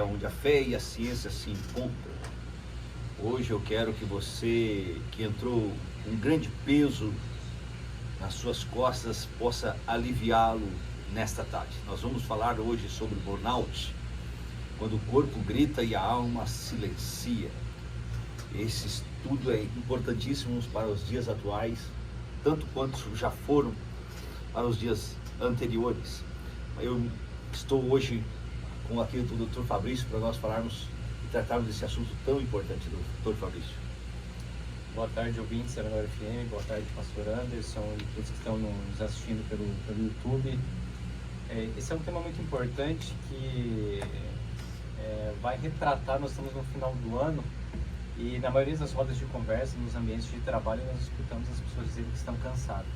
onde a fé e a ciência se encontram. Hoje eu quero que você, que entrou um grande peso nas suas costas, possa aliviá-lo nesta tarde. Nós vamos falar hoje sobre burnout, quando o corpo grita e a alma silencia. Esse estudo é importantíssimo para os dias atuais, tanto quanto já foram para os dias anteriores. Eu estou hoje com aqui o Dr. Fabrício para nós falarmos e tratarmos desse assunto tão importante, Dr. Fabrício. Boa tarde, ouvintes da Menor FM, boa tarde, pastor Anderson e todos que estão nos assistindo pelo YouTube. Esse é um tema muito importante que vai retratar, nós estamos no final do ano e na maioria das rodas de conversa, nos ambientes de trabalho, nós escutamos as pessoas dizendo que estão cansadas.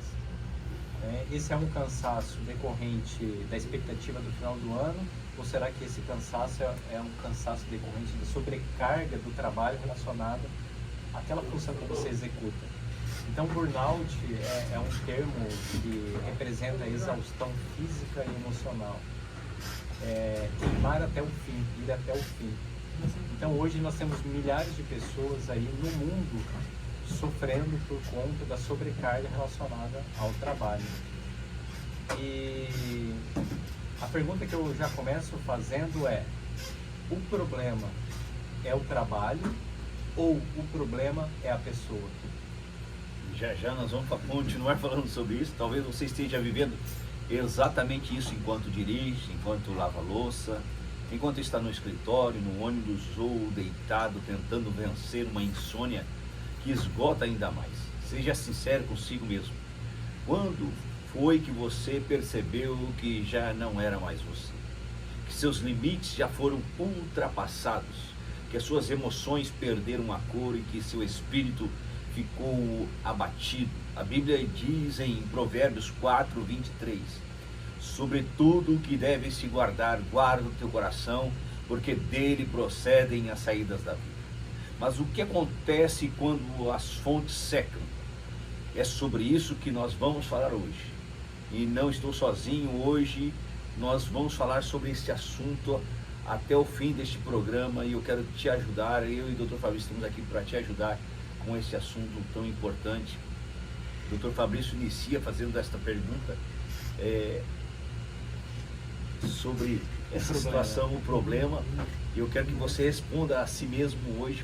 Esse é um cansaço decorrente da expectativa do final do ano, ou será que esse cansaço é um cansaço decorrente da sobrecarga do trabalho relacionado àquela função que você executa? Então, burnout é um termo que representa a exaustão física e emocional. Queimar até o fim, ir até o fim. Então, hoje nós temos milhares de pessoas aí no mundo sofrendo por conta da sobrecarga relacionada ao trabalho. E a pergunta que eu já começo fazendo é: o problema é o trabalho ou o problema é a pessoa? Já nós vamos continuar falando sobre isso. Talvez você esteja vivendo exatamente isso enquanto dirige, enquanto lava louça, enquanto está no escritório, no ônibus ou deitado tentando vencer uma insônia que esgota ainda mais. Seja sincero consigo mesmo. Quando foi que você percebeu que já não era mais você? Que seus limites já foram ultrapassados? Que as suas emoções perderam a cor e que seu espírito ficou abatido? A Bíblia diz em Provérbios 4:23: sobre tudo o que deve se guardar, guarda o teu coração, porque dele procedem as saídas da vida. Mas o que acontece quando as fontes secam? É sobre isso que nós vamos falar hoje. E não estou sozinho hoje, nós vamos falar sobre esse assunto até o fim deste programa e eu quero te ajudar, eu e o Dr. Fabrício estamos aqui para te ajudar com esse assunto tão importante. O Dr. Fabrício inicia fazendo esta pergunta sobre essa situação, o problema, e eu quero que você responda a si mesmo hoje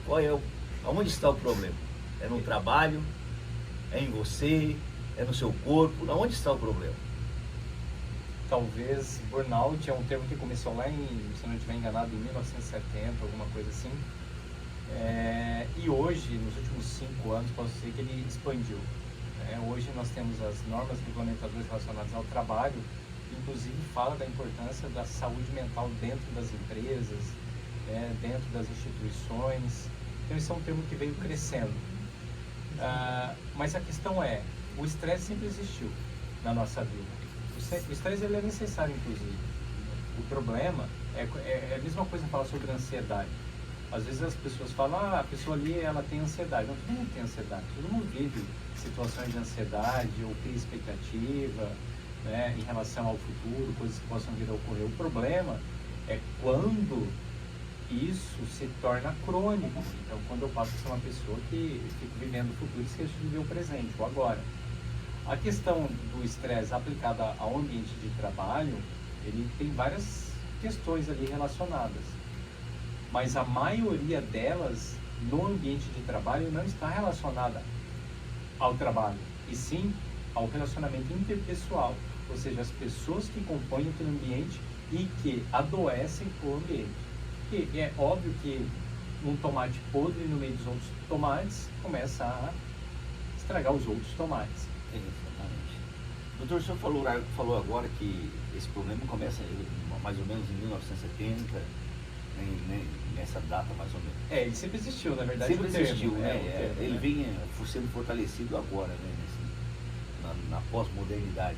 aonde está o problema? É no trabalho? É em você? É no seu corpo? Aonde está o problema? Talvez burnout é um termo que começou lá se eu não estiver enganado, em 1970, alguma coisa assim. E hoje, nos últimos 5 anos, posso dizer que ele expandiu. Hoje nós temos as normas regulamentadoras relacionadas ao trabalho, que inclusive fala da importância da saúde mental dentro das empresas, dentro das instituições. Então esse é um termo que veio crescendo. Mas a questão o estresse sempre existiu na nossa vida. O estresse ele é necessário, inclusive. O problema é a mesma coisa que falar sobre ansiedade. Às vezes as pessoas falam, a pessoa ali ela tem ansiedade. Não, todo mundo tem ansiedade, todo mundo vive situações de ansiedade ou cria expectativa, em relação ao futuro, coisas que possam vir a ocorrer. O problema é quando isso se torna crônico. Então, quando eu passo a ser uma pessoa que fica vivendo o futuro e esqueço de viver o presente, o agora. A questão do estresse aplicada ao ambiente de trabalho, ele tem várias questões ali relacionadas. Mas a maioria delas, no ambiente de trabalho, não está relacionada ao trabalho, e sim ao relacionamento interpessoal, ou seja, as pessoas que compõem aquele ambiente e que adoecem o ambiente. E é óbvio que um tomate podre no meio dos outros tomates começa a estragar os outros tomates. Exatamente. Doutor, o senhor falou agora que esse problema começa mais ou menos em 1970, nessa data mais ou menos. Ele sempre existiu, na verdade. Sempre existiu, termo, ele vem sendo fortalecido agora, na pós-modernidade,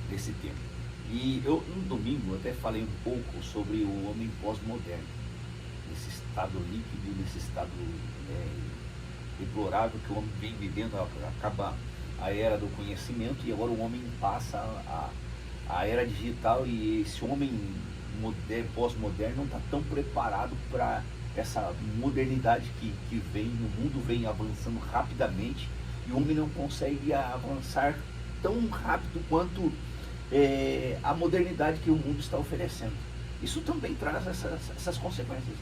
desse tempo. E eu, no domingo, até falei um pouco sobre o homem pós-moderno, nesse estado líquido, nesse estado deplorável que o homem vem vivendo. Acaba a era do conhecimento e agora o homem passa a era digital, e esse homem pós-moderno não está tão preparado para essa modernidade que vem, o mundo vem avançando rapidamente e o homem não consegue avançar tão rápido quanto a modernidade que o mundo está oferecendo. Isso também traz essas consequências.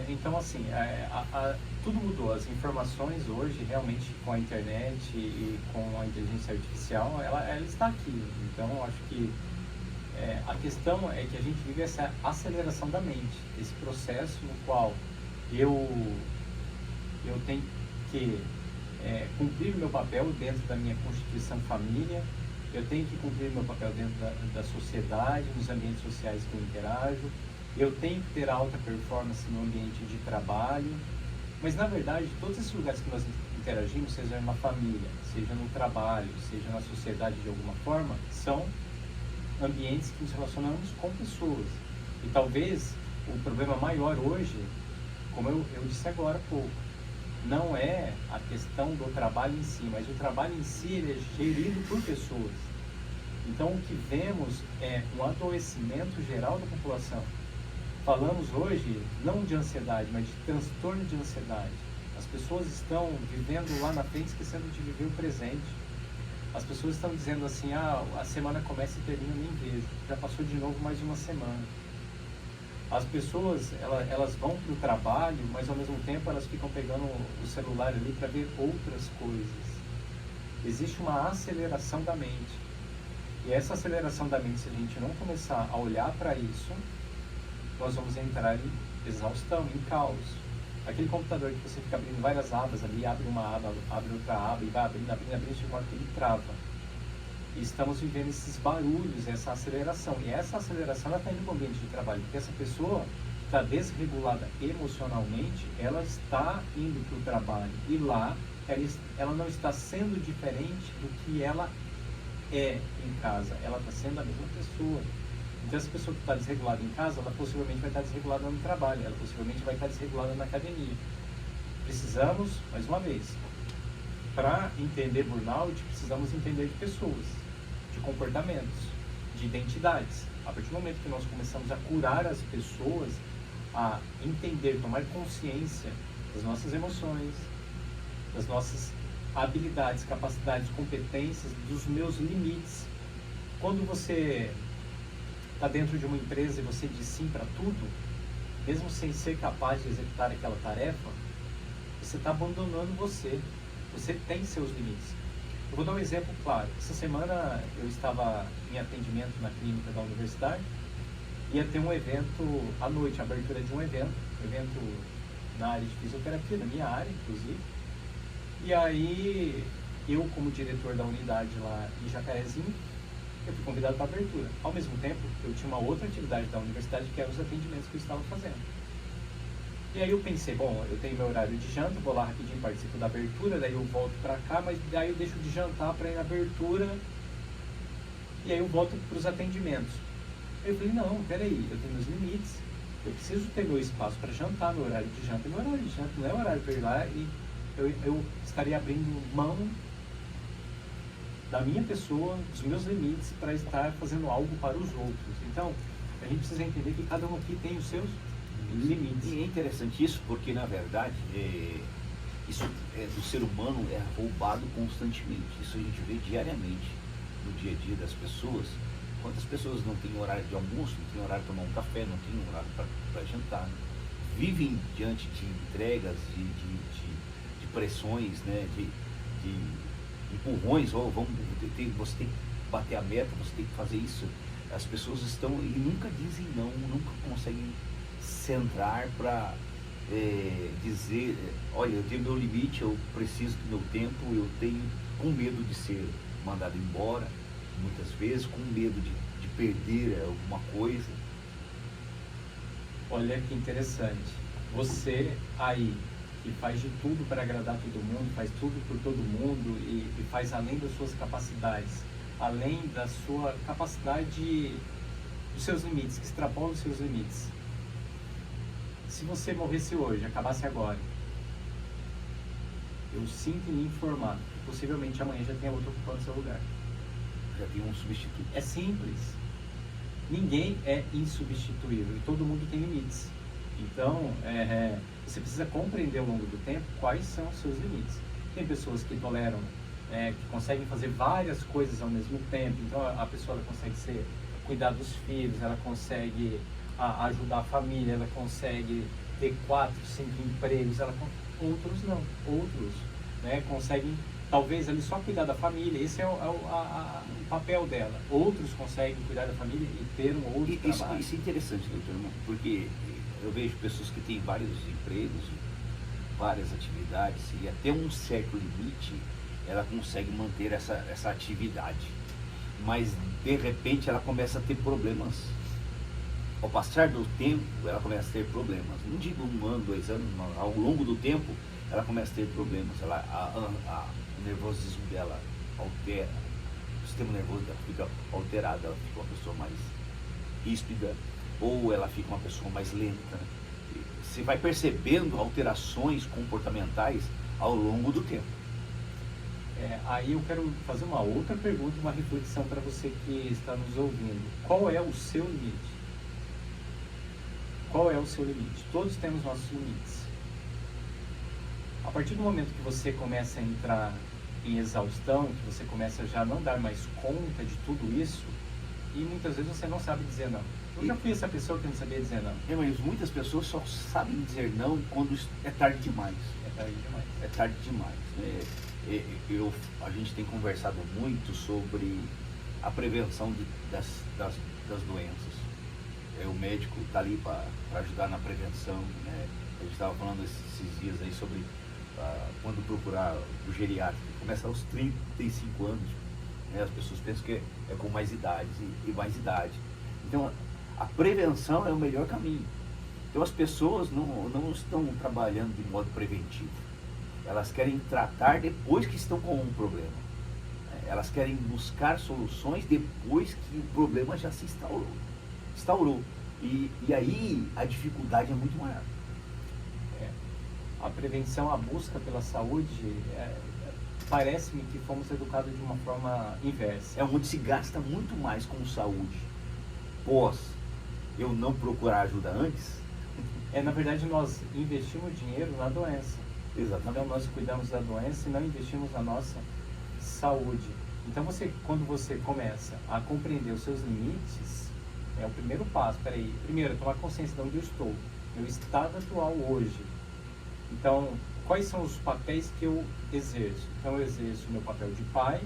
Então, assim, tudo mudou. As informações hoje, realmente, com a internet e com a inteligência artificial, ela está aqui. Então, eu acho que a questão é que a gente vive essa aceleração da mente, esse processo no qual eu tenho que cumprir o meu papel dentro da minha constituição família, eu tenho que cumprir o meu papel dentro da sociedade, nos ambientes sociais que eu interajo, eu tenho que ter alta performance no ambiente de trabalho, mas na verdade todos esses lugares que nós interagimos, seja na família, seja no trabalho, seja na sociedade de alguma forma, são ambientes que nos relacionamos com pessoas. E talvez o problema maior hoje, como eu disse agora há pouco, não é a questão do trabalho em si, mas o trabalho em si ele é gerido por pessoas. Então o que vemos é um adoecimento geral da população. Falamos hoje não de ansiedade, mas de transtorno de ansiedade. As pessoas estão vivendo lá na frente, esquecendo de viver o presente. As pessoas estão dizendo assim, a semana começa e termina, nem vejo. Já passou de novo mais uma semana. As pessoas, elas vão para o trabalho, mas ao mesmo tempo elas ficam pegando o celular ali para ver outras coisas. Existe uma aceleração da mente. E essa aceleração da mente, se a gente não começar a olhar para isso, nós vamos entrar em exaustão, em caos. Aquele computador que você fica abrindo várias abas ali, abre uma aba, abre outra aba e vai abrindo, chega uma hora que ele trava. E estamos vivendo esses barulhos, essa aceleração. E essa aceleração está indo para o ambiente de trabalho, porque essa pessoa está desregulada emocionalmente, ela está indo para o trabalho. E lá, ela não está sendo diferente do que ela é em casa. Ela está sendo a mesma pessoa. Então, essa pessoa que está desregulada em casa, ela possivelmente vai estar desregulada no trabalho, ela possivelmente vai estar desregulada na academia. Precisamos, mais uma vez, para entender burnout, precisamos entender de pessoas, de comportamentos, de identidades. A partir do momento que nós começamos a curar as pessoas, a entender, tomar consciência das nossas emoções, das nossas habilidades, capacidades, competências, dos meus limites. Quando você está dentro de uma empresa e você diz sim para tudo, mesmo sem ser capaz de executar aquela tarefa, você está abandonando você. Você tem seus limites. Eu vou dar um exemplo claro. Essa semana eu estava em atendimento na clínica da universidade, ia ter um evento à noite, a abertura de um evento na área de fisioterapia, na minha área, inclusive. E aí, eu como diretor da unidade lá em Jacarezinho, eu fui convidado para a abertura. Ao mesmo tempo, eu tinha uma outra atividade da universidade, que eram os atendimentos que eu estava fazendo. E aí eu pensei, bom, eu tenho meu horário de janta, vou lá rapidinho, participo da abertura, daí eu volto para cá, mas daí eu deixo de jantar para ir na abertura, e aí eu volto para os atendimentos. Eu falei, não, peraí, eu tenho meus limites, eu preciso ter meu espaço para jantar, meu horário de janta. Meu horário de janta não é horário para ir lá e eu estaria abrindo mão da minha pessoa, dos meus limites, para estar fazendo algo para os outros. Então, a gente precisa entender que cada um aqui tem os seus limites. E é interessante isso, porque na verdade isso do ser humano é roubado constantemente. Isso a gente vê diariamente no dia a dia das pessoas. Quantas pessoas não têm horário de almoço, não têm horário de tomar um café, não têm horário para jantar, vivem diante de entregas, de pressões, né, de empurrões, você tem que bater a meta, você tem que fazer isso. As pessoas estão e nunca dizem não, nunca conseguem centrar para dizer, olha, eu tenho meu limite, eu preciso do meu tempo, eu tenho com medo de ser mandado embora, muitas vezes, com medo de perder alguma coisa. Olha que interessante. Você aí, que faz de tudo para agradar todo mundo, faz tudo por todo mundo e faz além das suas capacidades, além da sua capacidade, dos seus limites, que extrapola os seus limites. Se você morresse hoje, acabasse agora, eu sinto em lhe informar que possivelmente amanhã já tenha outro ocupando seu lugar. Já tem um substituto. É simples. ninguém é insubstituível e todo mundo tem limites. Então, você precisa compreender ao longo do tempo quais são os seus limites. Tem pessoas que toleram, que conseguem fazer várias coisas ao mesmo tempo. Então, a pessoa ela consegue cuidar dos filhos, ela consegue ajudar a família, ela consegue ter 4, 5 empregos. Outros não. Outros conseguem, talvez, ali só cuidar da família. Esse é o papel dela. Outros conseguem cuidar da família e ter um outro trabalho. Isso é interessante, doutor, porque eu vejo pessoas que têm vários empregos, várias atividades, e até um certo limite ela consegue manter essa atividade. Mas, de repente, ela começa a ter problemas. Ao passar do tempo, ela começa a ter problemas. Não digo 1 ano, 2 anos, mas ao longo do tempo, ela começa a ter problemas. O nervosismo dela altera, o sistema nervoso dela fica alterado, ela fica uma pessoa mais ríspida, ou ela fica uma pessoa mais lenta. Você vai percebendo alterações comportamentais ao longo do tempo. Aí eu quero fazer uma outra pergunta, uma reflexão para você que está nos ouvindo. Qual é o seu limite? Qual é o seu limite? Todos temos nossos limites. A partir do momento que você começa a entrar em exaustão, que você começa a já não dar mais conta de tudo isso, e muitas vezes você não sabe dizer não. Eu já fui essa pessoa que não sabia dizer não. Mas muitas pessoas só sabem dizer não quando é tarde demais. É tarde demais. É tarde demais. A gente tem conversado muito sobre a prevenção das doenças. O médico está ali para ajudar na prevenção. A gente estava falando esses dias aí sobre quando procurar o geriátrico. Começa aos 35 anos. As pessoas pensam que é com mais idade e mais idade. Então, a prevenção é o melhor caminho. Então, as pessoas não estão trabalhando de modo preventivo. Elas querem tratar depois que estão com um problema. Elas querem buscar soluções depois que o problema já se instaurou. E aí a dificuldade é muito maior. A prevenção, a busca pela saúde, parece-me que fomos educados de uma forma inversa. É onde se gasta muito mais com saúde. Eu não procurar ajuda antes. Na verdade, nós investimos dinheiro na doença. Exatamente. Então, nós cuidamos da doença e não investimos na nossa saúde. Então, quando você começa a compreender os seus limites, é o primeiro passo. Primeiro, tomar consciência de onde eu estou. Meu estado atual hoje. Então, quais são os papéis que eu exerço? Então, eu exerço o meu papel de pai,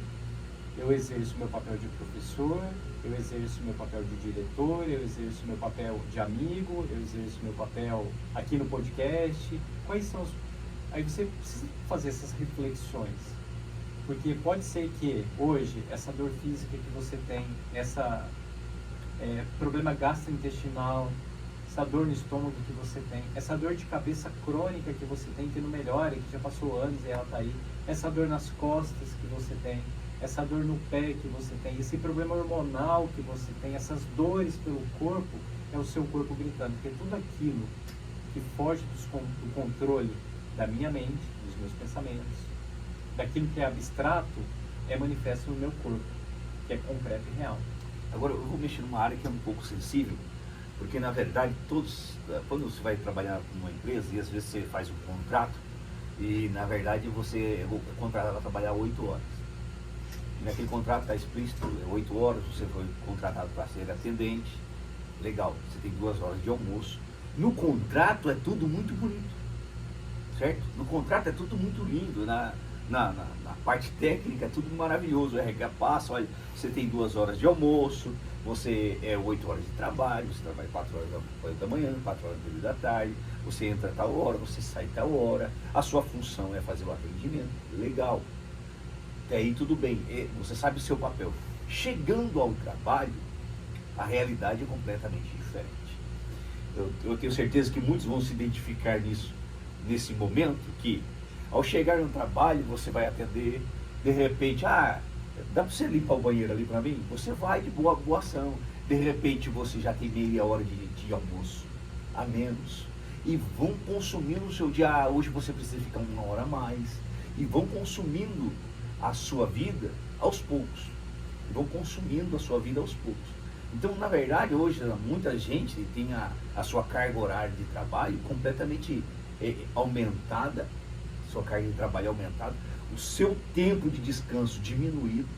eu exerço o meu papel de professor, eu exerço o meu papel de diretor, eu exerço o meu papel de amigo, eu exerço o meu papel aqui no podcast. Quais são os... Aí você precisa fazer essas reflexões, porque pode ser que hoje essa dor física que você tem, essa problema gastrointestinal, essa dor no estômago que você tem, essa dor de cabeça crônica que você tem, que não melhora, que já passou anos e ela está aí, essa dor nas costas que você tem, essa dor no pé que você tem, esse problema hormonal que você tem, essas dores pelo corpo, é o seu corpo gritando, porque tudo aquilo que foge do controle da minha mente, dos meus pensamentos, daquilo que é abstrato, é manifesto no meu corpo, que é concreto e real. Agora, eu vou mexer numa área que é um pouco sensível, porque, na verdade, quando você vai trabalhar numa empresa, e às vezes você faz um contrato, e, na verdade, você é contratado para trabalhar 8 horas. E naquele contrato está explícito, 8 horas, você foi contratado para ser atendente, legal, você tem 2 horas de almoço. No contrato é tudo muito bonito, certo? No contrato é tudo muito lindo, na parte técnica é tudo maravilhoso, o RH passa, olha, você tem 2 horas de almoço, você 8 horas de trabalho, você trabalha 4 horas da manhã, 4 horas da tarde, você entra a tal hora, você sai a tal hora, a sua função é fazer o atendimento, legal. Até aí tudo bem, você sabe o seu papel. Chegando ao trabalho, a realidade é completamente diferente. Eu tenho certeza que muitos vão se identificar nesse momento, que ao chegar no trabalho, você vai atender, de repente, dá para você limpar o banheiro ali para mim? Você vai de boa ação. De repente, você já tem meia hora de almoço a menos. E vão consumindo o seu dia. Hoje você precisa ficar 1 hora a mais. E vão consumindo a sua vida aos poucos. Então, na verdade, hoje, muita gente tem a sua carga horária de trabalho completamente aumentada, sua carga de trabalho aumentada, o seu tempo de descanso diminuído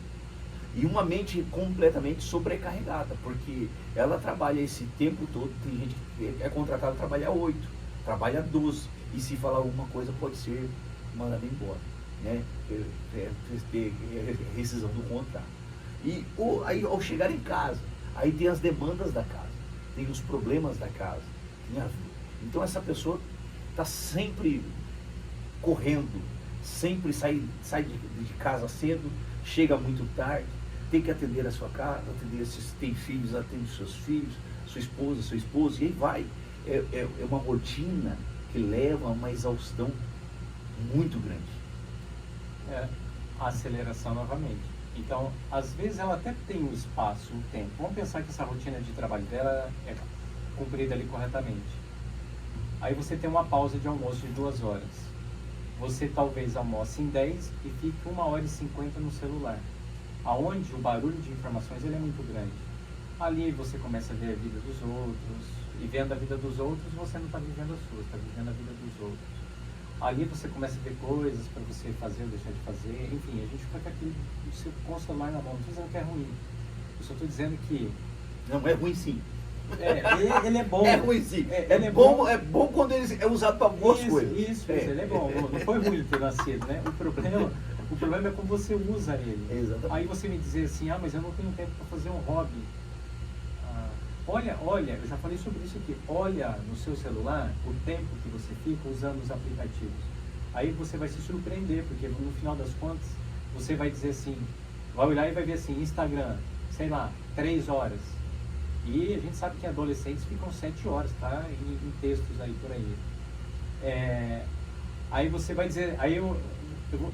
e uma mente completamente sobrecarregada, porque ela trabalha esse tempo todo. Tem gente que é contratada a trabalhar 8, trabalha 12, e se falar alguma coisa pode ser mandado embora, né? Ter rescisão do contrato. E aí, ao chegar em casa, aí tem as demandas da casa, tem os problemas da casa, tem a vida. Então essa pessoa está sempre correndo, sempre sai de casa cedo, chega muito tarde, tem que atender a sua casa, atender se tem filhos, atende os seus filhos, sua esposa, e aí vai. É uma rotina que leva a uma exaustão muito grande. A aceleração novamente. Então, às vezes ela até tem um espaço, um tempo. Vamos pensar que essa rotina de trabalho dela é cumprida ali corretamente. Aí você tem uma pausa de almoço de 2 horas. Você talvez almoce em 10 e fique 1h50 no celular, aonde o barulho de informações ele é muito grande. Ali você começa a ver a vida dos outros, e vendo a vida dos outros, você não está vivendo a sua, está vivendo a vida dos outros. Ali você começa a ver coisas para você fazer ou deixar de fazer, enfim, a gente fica com aquele com o celular na mão. Não estou dizendo que é ruim, eu só estou dizendo que... Não, é ruim sim. Ele é bom. É ruim sim. É bom quando ele é usado para boas coisas. Isso, ele é bom. Não foi ruim ter nascido, né? O problema é como você usa ele. Exatamente. Aí você me dizer assim, mas eu não tenho tempo para fazer um hobby. Olha, eu já falei sobre isso aqui. Olha no seu celular o tempo que você fica usando os aplicativos. Aí você vai se surpreender, porque no final das contas, você vai dizer assim, vai olhar e vai ver assim, Instagram, sei lá, 3 horas. E a gente sabe que adolescentes ficam 7 horas, tá? Em textos aí por aí. Aí você vai dizer,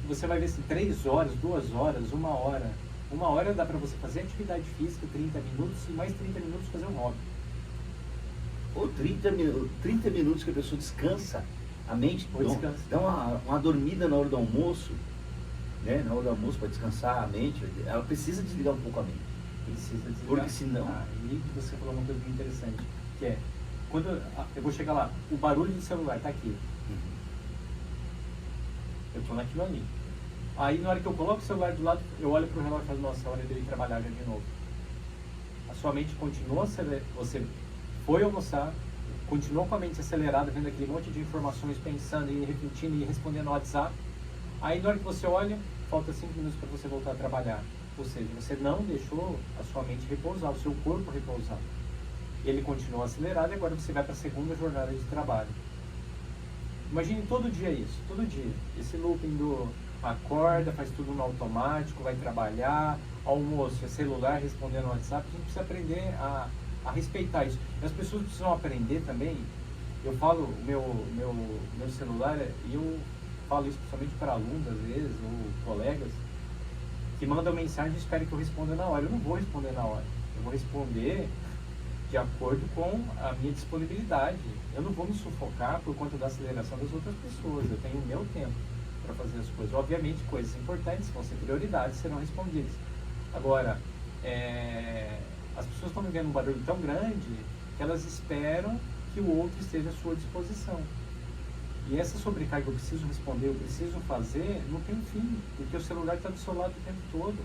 você vai ver assim, 3 horas, 2 horas, 1 hora. 1 hora dá para você fazer atividade física, 30 minutos, e mais 30 minutos fazer um hobby. Ou 30 minutos que a pessoa descansa a mente, dá uma dormida na hora do almoço, né? Na hora do almoço para descansar a mente, ela precisa desligar um pouco a mente. Precisa desligar. Porque senão... E você falou uma coisa muito interessante, que é, quando eu vou chegar lá, o barulho do celular está aqui. Eu estou naquilo ali. Aí na hora que eu coloco o celular do lado, eu olho para o relógio e falo, nossa, é hora dele trabalhar já de novo. A sua mente continua acelerada, você foi almoçar, continuou com a mente acelerada, vendo aquele monte de informações, pensando e refletindo e respondendo no WhatsApp. Aí na hora que você olha, falta 5 minutos para você voltar a trabalhar. Ou seja, você não deixou a sua mente repousar, o seu corpo repousar. Ele continuou acelerado e agora você vai para a segunda jornada de trabalho. Imagine todo dia isso, todo dia. Esse looping do acorda, faz tudo no automático, vai trabalhar, almoço, é celular, respondendo no WhatsApp. A gente precisa aprender a respeitar isso. E as pessoas precisam aprender também. Eu falo, o meu celular, e eu falo isso principalmente para alunos às vezes, ou colegas, que mandam mensagem e esperam que eu responda na hora. Eu não vou responder na hora. Eu vou responder de acordo com a minha disponibilidade. Eu não vou me sufocar por conta da aceleração das outras pessoas. Eu tenho o meu tempo para fazer as coisas. Obviamente, coisas importantes vão ser prioridades, serão respondidas. Agora, as pessoas estão vivendo um barulho tão grande que elas esperam que o outro esteja à sua disposição. E essa sobrecarga, eu preciso responder, eu preciso fazer, não tem fim, porque o celular está do seu lado o tempo todo.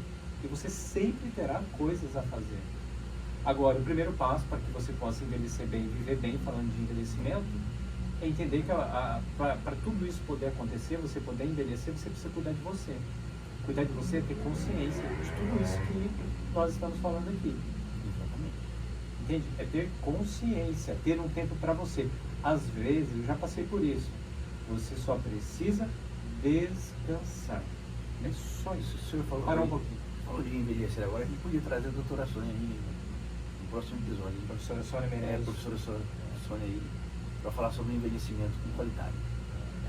E você sempre terá coisas a fazer. Agora, o primeiro passo para que você possa envelhecer bem e viver bem, falando de envelhecimento, é entender que para tudo isso poder acontecer, você poder envelhecer, você precisa cuidar de você. Cuidar de você é ter consciência de tudo isso que nós estamos falando aqui. Entende? É ter consciência, ter um tempo para você. Às vezes, eu já passei por isso, você só precisa descansar. É só isso. O senhor falou, Parou um pouquinho. Falou de envelhecer agora, a gente podia trazer a doutora Sônia aí no próximo episódio. Professora Sônia Meirelles. Professora Sônia aí, para falar sobre envelhecimento com qualidade.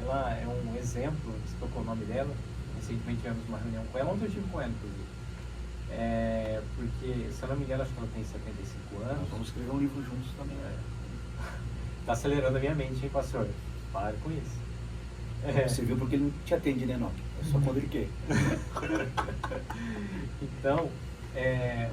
Ela é um exemplo, você tocou o nome dela, recentemente tivemos uma reunião com ela, ontem eu estive com ela, inclusive. Porque, se eu não me engano, acho que ela tem 75 anos. Nós vamos escrever um livro juntos também. Está acelerando a minha mente, hein, pastor? Pare com isso. Você viu porque ele não te atende, né, não? É só quando ele quer. Então,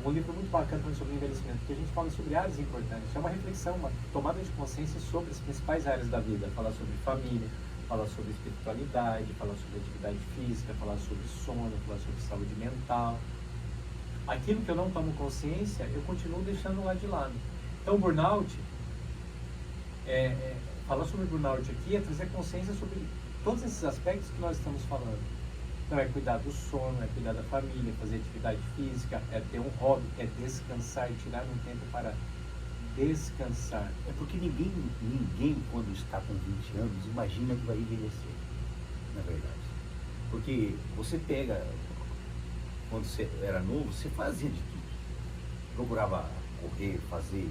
um livro muito bacana falando sobre envelhecimento, porque a gente fala sobre áreas importantes. É uma reflexão, uma tomada de consciência sobre as principais áreas da vida. Falar sobre família, falar sobre espiritualidade, falar sobre atividade física, falar sobre sono, falar sobre saúde mental. Aquilo que eu não tomo consciência, eu continuo deixando lá de lado. Então, burnout, falar sobre burnout aqui é trazer consciência sobre todos esses aspectos que nós estamos falando. Então, é cuidar do sono, é cuidar da família, fazer atividade física, é ter um hobby, é descansar, tirar um tempo para descansar. É porque ninguém quando está com 20 anos, imagina que vai envelhecer, na verdade. Porque você pega, quando você era novo, você fazia de tudo. Procurava correr, fazer,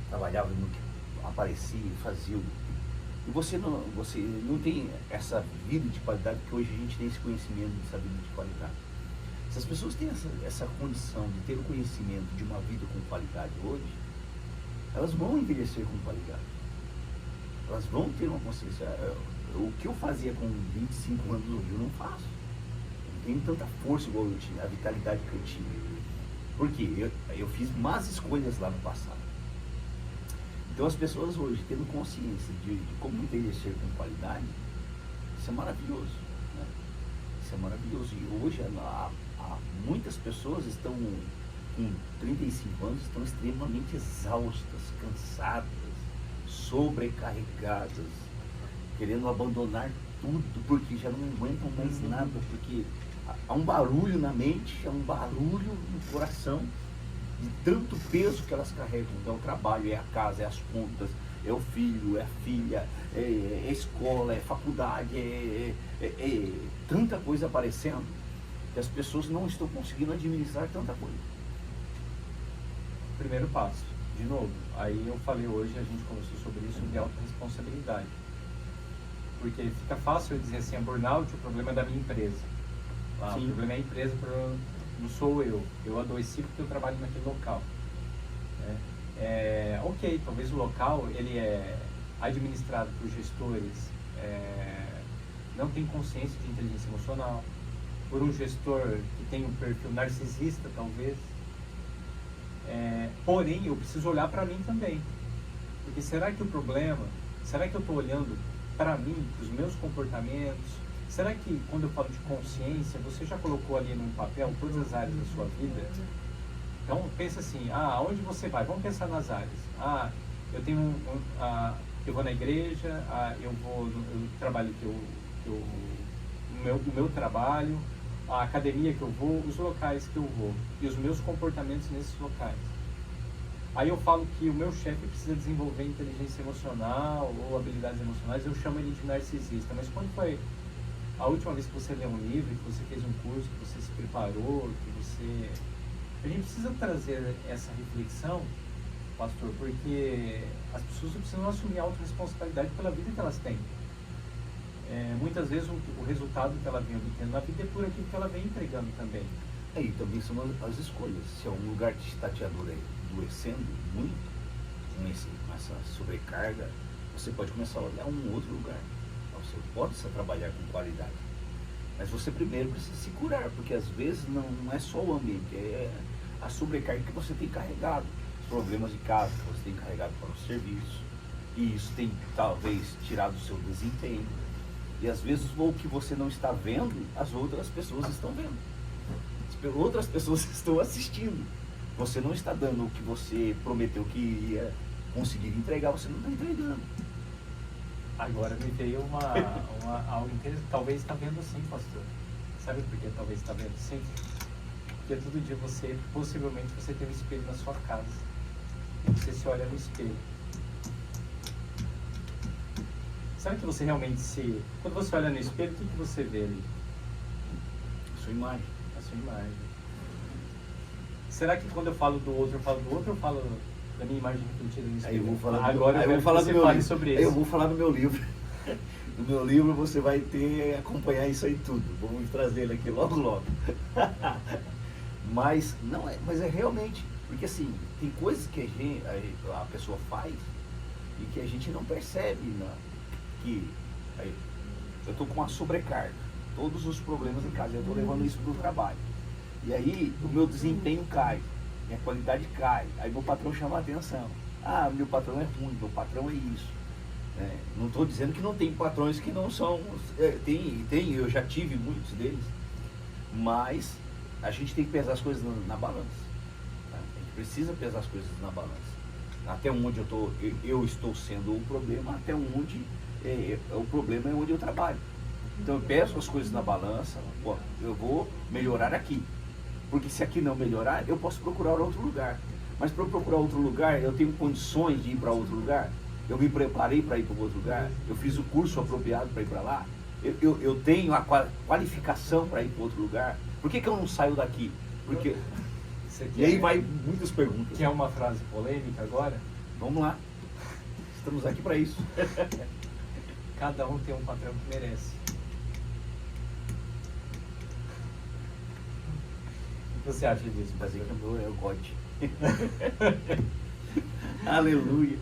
trabalhava no que aparecia, fazia. E você não tem essa vida de qualidade, que hoje a gente tem esse conhecimento dessa vida de qualidade. Se as pessoas têm essa condição de ter o conhecimento de uma vida com qualidade hoje, elas vão envelhecer com qualidade. Elas vão ter uma consciência. O que eu fazia com 25 anos hoje, eu não faço. Eu não tenho tanta força igual eu tinha, a vitalidade que eu tinha. Por quê? Eu fiz más escolhas lá no passado. Então as pessoas hoje, tendo consciência de como envelhecer com qualidade, isso é maravilhoso. Né? Isso é maravilhoso. E hoje muitas pessoas estão com 35 anos, estão extremamente exaustas, cansadas, sobrecarregadas, querendo abandonar tudo, porque já não aguentam mais nada, porque há um barulho na mente, há um barulho no coração, de tanto peso que elas carregam. Então, é o trabalho, é a casa, é as contas, é o filho, é a filha, é a escola, é a faculdade, é tanta coisa aparecendo, que as pessoas não estão conseguindo administrar tanta coisa. Primeiro passo, de novo, aí eu falei hoje, a gente conversou sobre isso, sobre autorresponsabilidade. Porque fica fácil eu dizer assim, a burnout, o problema é da minha empresa. O problema é a empresa, não sou eu adoeci porque eu trabalho naquele local. Ok, talvez o local ele é administrado por gestores, não tem consciência de inteligência emocional, por um gestor que tem um perfil narcisista, talvez. Porém, eu preciso olhar para mim também. Porque será que eu estou olhando para mim, para os meus comportamentos? Será que quando eu falo de consciência, você já colocou ali num papel todas as áreas da sua vida? Então, pensa assim, aonde você vai? Vamos pensar nas áreas. Eu tenho eu vou na igreja, eu vou no trabalho o meu trabalho, a academia que eu vou, os locais que eu vou e os meus comportamentos nesses locais. Aí eu falo que o meu chefe precisa desenvolver inteligência emocional ou habilidades emocionais, eu chamo ele de narcisista. Mas quando foi a última vez que você leu um livro, que você fez um curso, que você se preparou, A gente precisa trazer essa reflexão, pastor, porque as pessoas precisam assumir a autorresponsabilidade pela vida que elas têm. Muitas vezes o resultado que ela vem obtendo na vida é por aquilo que ela vem entregando também. E também são as escolhas. Se é um lugar que está te adoecendo muito, com essa sobrecarga, você pode começar a olhar um outro lugar. Você pode trabalhar com qualidade. Mas você primeiro precisa se curar, porque às vezes não é só o ambiente, é a sobrecarga que você tem carregado, os problemas de casa que você tem carregado para o serviço, e isso tem talvez tirado o seu desempenho. E às vezes o que você não está vendo, as outras pessoas estão vendo. As outras pessoas estão assistindo. Você não está dando o que você prometeu que iria conseguir entregar, você não está entregando. Agora me veio algo interessante. Talvez está vendo sim, pastor. Sabe por que talvez está vendo sim? Porque todo dia possivelmente você tem um espelho na sua casa. E você se olha no espelho. Sabe que você realmente quando você olha no espelho, o que você vê ali? A sua imagem. A sua imagem. Será que quando eu falo do outro, eu falo da minha imagem refletida no espelho? Aí eu vou falar Agora eu vou falar do meu livro. Sobre isso. Eu vou falar do meu livro. No meu livro você vai acompanhar isso aí tudo. Vamos trazer ele aqui logo. Mas é realmente, porque assim, tem coisas que a pessoa faz e que a gente não percebe, né? Que eu estou com uma sobrecarga, todos os problemas em casa, eu estou levando isso para o trabalho. E aí o meu desempenho cai, minha qualidade cai. Aí meu patrão chama a atenção. Ah, meu patrão é ruim, meu patrão é isso. Não estou dizendo que não tem patrões que não são. Tem, eu já tive muitos deles. Mas a gente tem que pesar as coisas na balança. Tá? A gente precisa pesar as coisas na balança. Até onde eu estou sendo o problema, até onde o problema é onde eu trabalho. Então eu peso as coisas na balança, pô, eu vou melhorar aqui. Porque se aqui não melhorar, eu posso procurar outro lugar. Mas para eu procurar outro lugar, eu tenho condições de ir para outro lugar? Eu me preparei para ir para outro lugar? Eu fiz o curso apropriado para ir para lá? Eu tenho a qualificação para ir para outro lugar? Por que eu não saio daqui? Porque... E aí vai muitas perguntas. Que é uma frase polêmica agora? Vamos lá. Estamos aqui para isso. Cada um tem um patrão que merece. O que você acha disso? Fazer que é o God. Aleluia.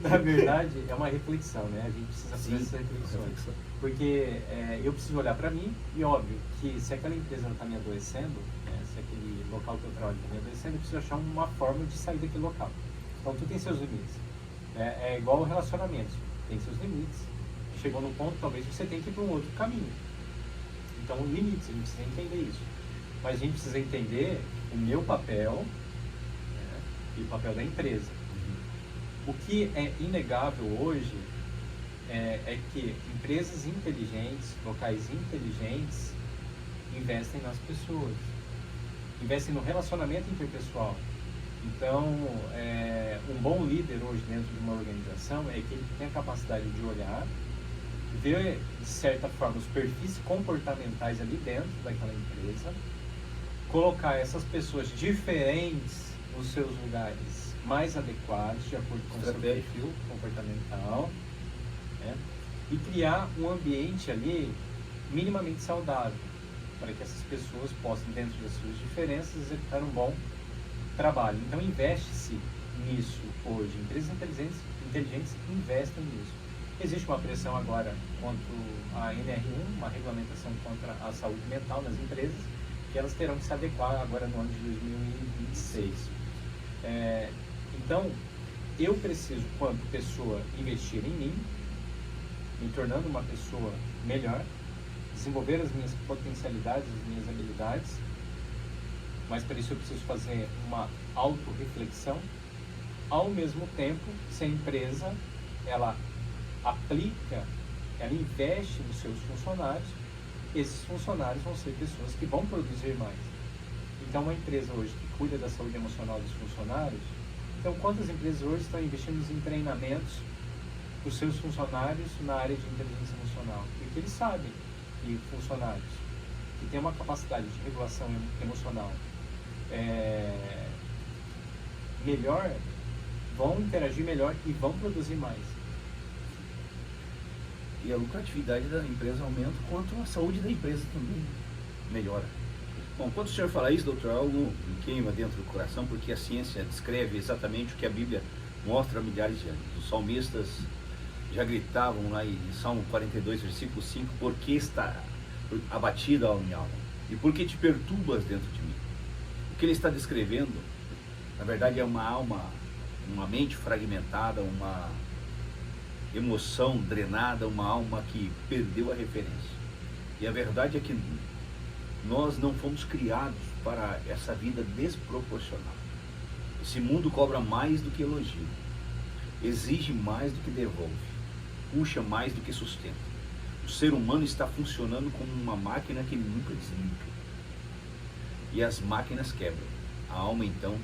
Na verdade, é uma reflexão, né? A gente precisa fazer essas reflexões. Porque eu preciso olhar para mim e, óbvio, que se aquela empresa está me adoecendo, se aquele local que eu trabalho está me adoecendo, eu preciso achar uma forma de sair daquele local. Então, tu tem seus limites. É igual relacionamentos. Tem seus limites. Chegou num ponto, talvez você tenha que ir para um outro caminho. Então, limites, a gente precisa entender isso. Mas a gente precisa entender o meu papel e o papel da empresa. O que é inegável hoje é que empresas inteligentes, locais inteligentes, investem nas pessoas, investem no relacionamento interpessoal. Então, um bom líder hoje dentro de uma organização é aquele que tem a capacidade de olhar, ver de certa forma os perfis comportamentais ali dentro daquela empresa, colocar essas pessoas diferentes nos seus lugares mais adequados, de acordo com o seu perfil comportamental, e criar um ambiente ali minimamente saudável, para que essas pessoas possam, dentro das suas diferenças, executar um bom trabalho. Então, investe-se nisso hoje. Empresas inteligentes investem nisso. Existe uma pressão agora quanto à NR1, uma regulamentação contra a saúde mental nas empresas, que elas terão que se adequar agora no ano de 2026. Então, eu preciso, quanto pessoa, investir em mim, me tornando uma pessoa melhor, desenvolver as minhas potencialidades, as minhas habilidades, mas para isso eu preciso fazer uma autorreflexão. Ao mesmo tempo, se a empresa, ela aplica, ela investe nos seus funcionários, esses funcionários vão ser pessoas que vão produzir mais. Então, uma empresa hoje que cuida da saúde emocional dos funcionários, então quantas empresas hoje estão investindo em treinamentos dos seus funcionários na área de inteligência emocional? Porque eles sabem que funcionários que têm uma capacidade de regulação emocional melhor, vão interagir melhor e vão produzir mais. E a lucratividade da empresa aumenta, quanto a saúde da empresa também melhora. Bom, quando o senhor fala isso, doutor, algo me queima dentro do coração, porque a ciência descreve exatamente o que a Bíblia mostra há milhares de anos. Os salmistas já gritavam lá em Salmo 42, versículo 5, por que está abatida a minha alma? E por que te perturbas dentro de mim? O que ele está descrevendo, na verdade, é uma alma, uma mente fragmentada, uma emoção drenada, uma alma que perdeu a referência. E a verdade é que nós não fomos criados para essa vida desproporcional. Esse mundo cobra mais do que elogia, exige mais do que devolve, puxa mais do que sustenta. O ser humano está funcionando como uma máquina que nunca desliga. E as máquinas quebram. A alma então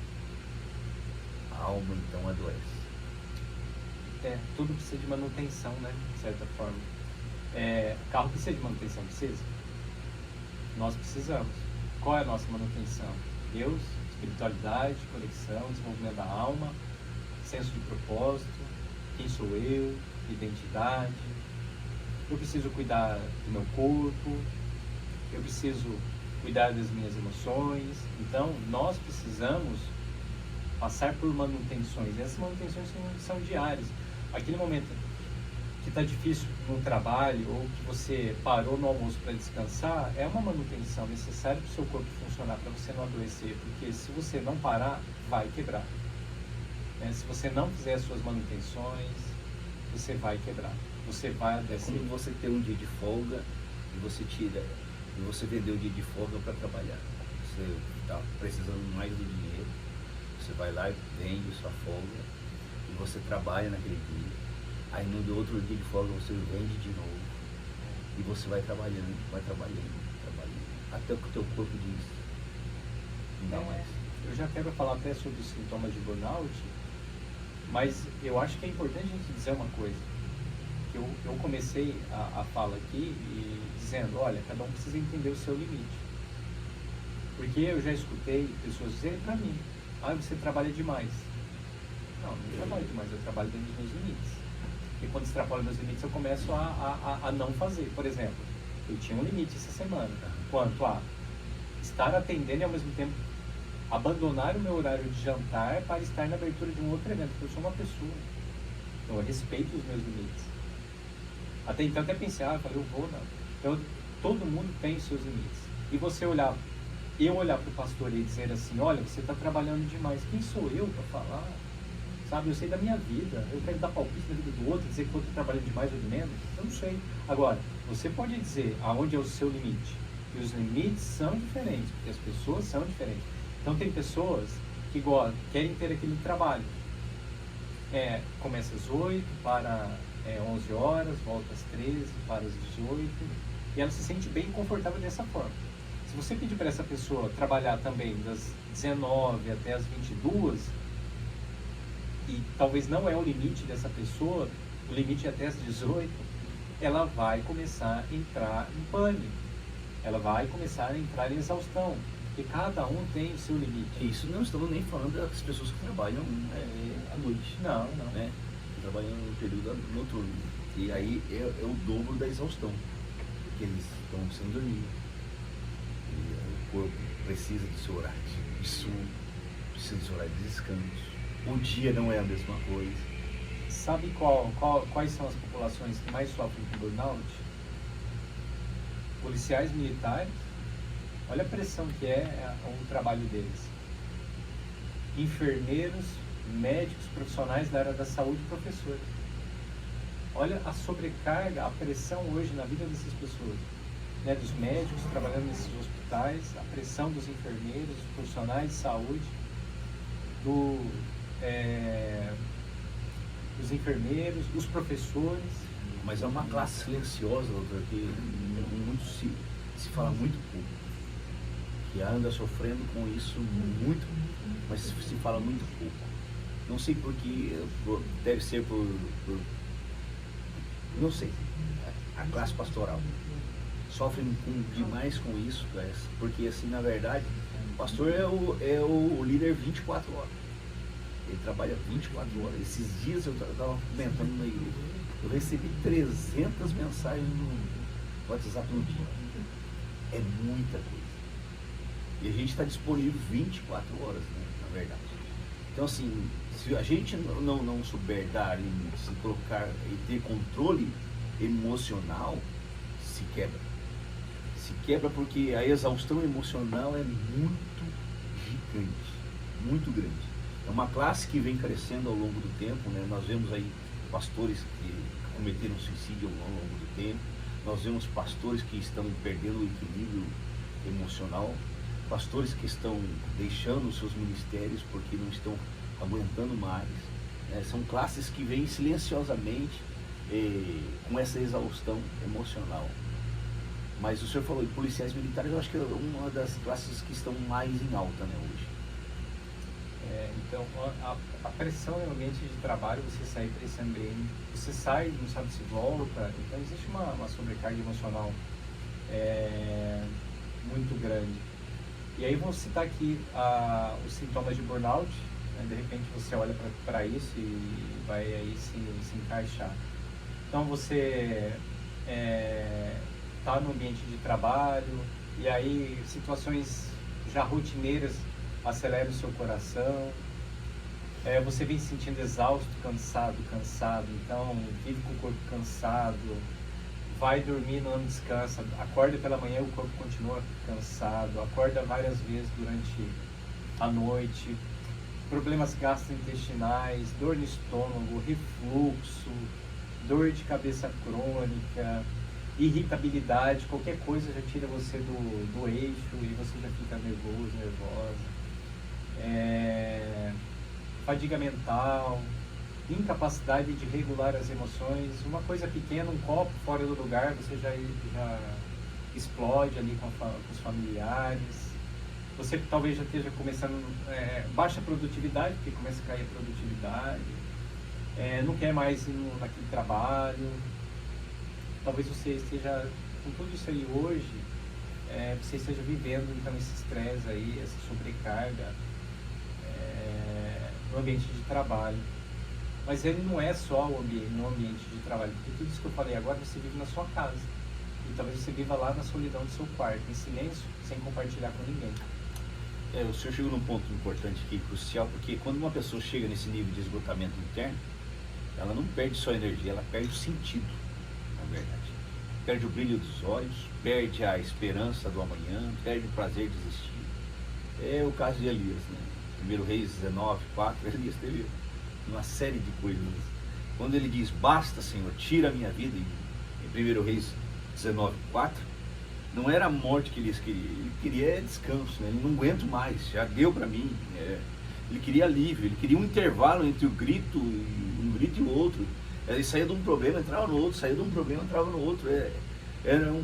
adoece. Tudo precisa de manutenção, né? De certa forma. Carro precisa de manutenção, precisa? Nós precisamos. Qual é a nossa manutenção? Deus, espiritualidade, conexão, desenvolvimento da alma, senso de propósito, quem sou eu, identidade. Eu preciso cuidar do meu corpo, eu preciso cuidar das minhas emoções. Então, nós precisamos passar por manutenções. E essas manutenções são diárias. Aquele momento que está difícil no trabalho ou que você parou no almoço para descansar, é uma manutenção necessária para o seu corpo funcionar, para você não adoecer, porque se você não parar, vai quebrar. Né? Se você não fizer as suas manutenções, você vai quebrar, você vai adoecer. É como você ter um dia de folga e você tira, e você vender o dia de folga para trabalhar. Você está precisando mais do dinheiro, você vai lá e vende sua folga e você trabalha naquele dia. Aí no outro dia de folga você vende de novo e você vai trabalhando, até o que o teu corpo diz. Não dá mais. Eu já quero falar até sobre os sintomas de burnout, mas eu acho que é importante a gente dizer uma coisa. Que eu comecei a fala aqui dizendo, olha, cada um precisa entender o seu limite. Porque eu já escutei pessoas dizerem para mim, você trabalha demais. Não trabalho demais, eu trabalho dentro dos meus limites. E quando extrapolo meus limites, eu começo a não fazer. Por exemplo, eu tinha um limite essa semana, quanto a estar atendendo e ao mesmo tempo abandonar o meu horário de jantar para estar na abertura de um outro evento, porque eu sou uma pessoa. Então eu respeito os meus limites. Até então até pensei, eu falei, eu vou, não. Então todo mundo tem os seus limites. E você olhar para o pastor e dizer assim, olha, você está trabalhando demais, quem sou eu para falar? Sabe, eu sei da minha vida, eu quero dar palpite na vida do outro, dizer que o outro trabalha demais ou de menos, eu não sei. Agora, você pode dizer aonde é o seu limite, e os limites são diferentes, porque as pessoas são diferentes. Então tem pessoas que querem ter aquele trabalho, começa às 8, para 11 horas, volta às 13, para às 18, e ela se sente bem confortável dessa forma. Se você pedir para essa pessoa trabalhar também das 19 até as 22, e talvez não é o limite dessa pessoa, o limite é até as 18, ela vai começar a entrar em pânico, ela vai começar a entrar em exaustão, porque cada um tem o seu limite. Isso não estamos nem falando das pessoas que trabalham à noite. Não. Né? Trabalham no período noturno. E aí é o dobro da exaustão, porque eles estão sem dormir. E o corpo precisa do seu horário de sono, precisa do seu horário de descanso. O dia não é a mesma coisa. Sabe quais são as populações que mais sofrem com burnout? Policiais militares. Olha a pressão que é o trabalho deles. Enfermeiros, médicos, profissionais da área da saúde, professores. Olha a sobrecarga, a pressão hoje na vida dessas pessoas. Né? Dos médicos trabalhando nesses hospitais, a pressão dos enfermeiros, dos profissionais de saúde, dos enfermeiros, dos professores. Mas é uma classe silenciosa, doutor, que muito se fala muito pouco. Que anda sofrendo com isso muito, mas se fala muito pouco. Não sei porquê, deve ser por não sei, a classe pastoral. Sofrem demais com isso, porque assim, na verdade, o pastor é o líder 24 horas. Ele trabalha 24 horas. Esses dias eu estava comentando na igreja, eu recebi 300 mensagens no WhatsApp no dia. É muita coisa. E a gente está disponível 24 horas, né, na verdade. Então assim, se a gente não souber dar limites, se colocar e ter controle emocional, se quebra. Se quebra porque a exaustão emocional é muito gigante, muito grande. É uma classe que vem crescendo ao longo do tempo, né? Nós vemos aí pastores que cometeram suicídio ao longo do tempo, nós vemos pastores que estão perdendo o equilíbrio emocional, pastores que estão deixando os seus ministérios porque não estão aguentando mais, né? São classes que vêm silenciosamente com essa exaustão emocional. Mas o senhor falou de policiais militares, eu acho que é uma das classes que estão mais em alta, né, hoje. Então, a pressão no ambiente de trabalho, você sair para esse ambiente, você sai, não sabe se volta, então existe uma sobrecarga emocional muito grande. E aí vou citar aqui os sintomas de burnout, né? De repente você olha para isso e vai aí se encaixar. Então você está no ambiente de trabalho e aí situações já rotineiras aceleram o seu coração, você vem se sentindo exausto, cansado, então vive com o corpo cansado, vai dormir, não descansa, acorda pela manhã, o corpo continua cansado, acorda várias vezes durante a noite, problemas gastrointestinais, dor no estômago, refluxo, dor de cabeça crônica, irritabilidade, qualquer coisa já tira você do eixo e você já fica nervoso, nervosa. Fadiga mental, incapacidade de regular as emoções, uma coisa pequena, um copo fora do lugar, você já explode ali com os familiares. Você talvez já esteja começando, baixa produtividade, porque começa a cair a produtividade, não quer mais ir naquele trabalho. Talvez você esteja com tudo isso aí hoje, você esteja vivendo então esse estresse aí, essa sobrecarga no ambiente de trabalho. Mas ele não é só no ambiente de trabalho, porque tudo isso que eu falei agora você vive na sua casa. E talvez você viva lá na solidão do seu quarto, em silêncio, sem compartilhar com ninguém. O senhor chegou num ponto importante aqui, crucial, porque quando uma pessoa chega nesse nível de esgotamento interno, ela não perde só a energia, ela perde o sentido, na verdade. Perde o brilho dos olhos, perde a esperança do amanhã, perde o prazer de existir. É o caso de Elias, né? 1 Reis 19:4, Elias teve uma série de coisas. Quando ele diz, basta, Senhor, tira a minha vida, em 1 Reis 19:4, não era a morte que Elias queria, ele queria descanso, né? Ele não aguento mais, já deu para mim. Ele queria alívio, ele queria um intervalo entre um grito e o outro. Ele saía de um problema, entrava no outro, saía de um problema, entrava no outro. Era uma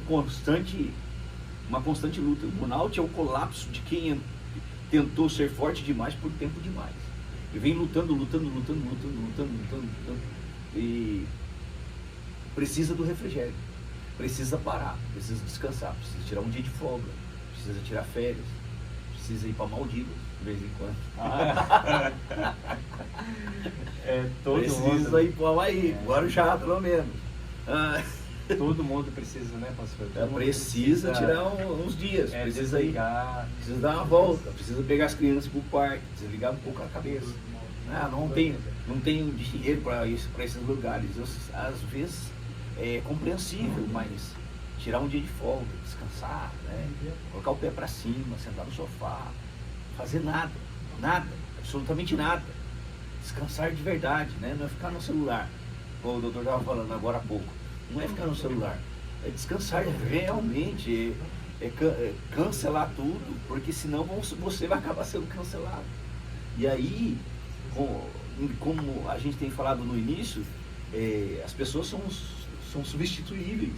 constante luta. O burnout é o colapso de quem tentou ser forte demais por tempo demais. E vem lutando. E precisa do refrigério. Precisa parar, precisa descansar, precisa tirar um dia de folga, precisa tirar férias, precisa ir para Maldivas de vez em quando. Precisa ir para Havaí, Guarujá pelo menos. Todo mundo precisa, né, pastor? Precisa tirar uns dias, precisa desligar, precisa dar uma volta, precisa pegar as crianças para o parque, desligar um pouco a cabeça. Não tenho dinheiro para esses lugares. Às vezes é compreensível, mas tirar um dia de folga, descansar, né? Colocar o pé para cima, sentar no sofá, fazer nada, absolutamente nada. Descansar de verdade, né? Não é ficar no celular, como o doutor estava falando agora há pouco. Não é ficar no celular, é descansar realmente, cancelar tudo, porque senão você vai acabar sendo cancelado. E aí, como a gente tem falado no início, as pessoas são substituíveis.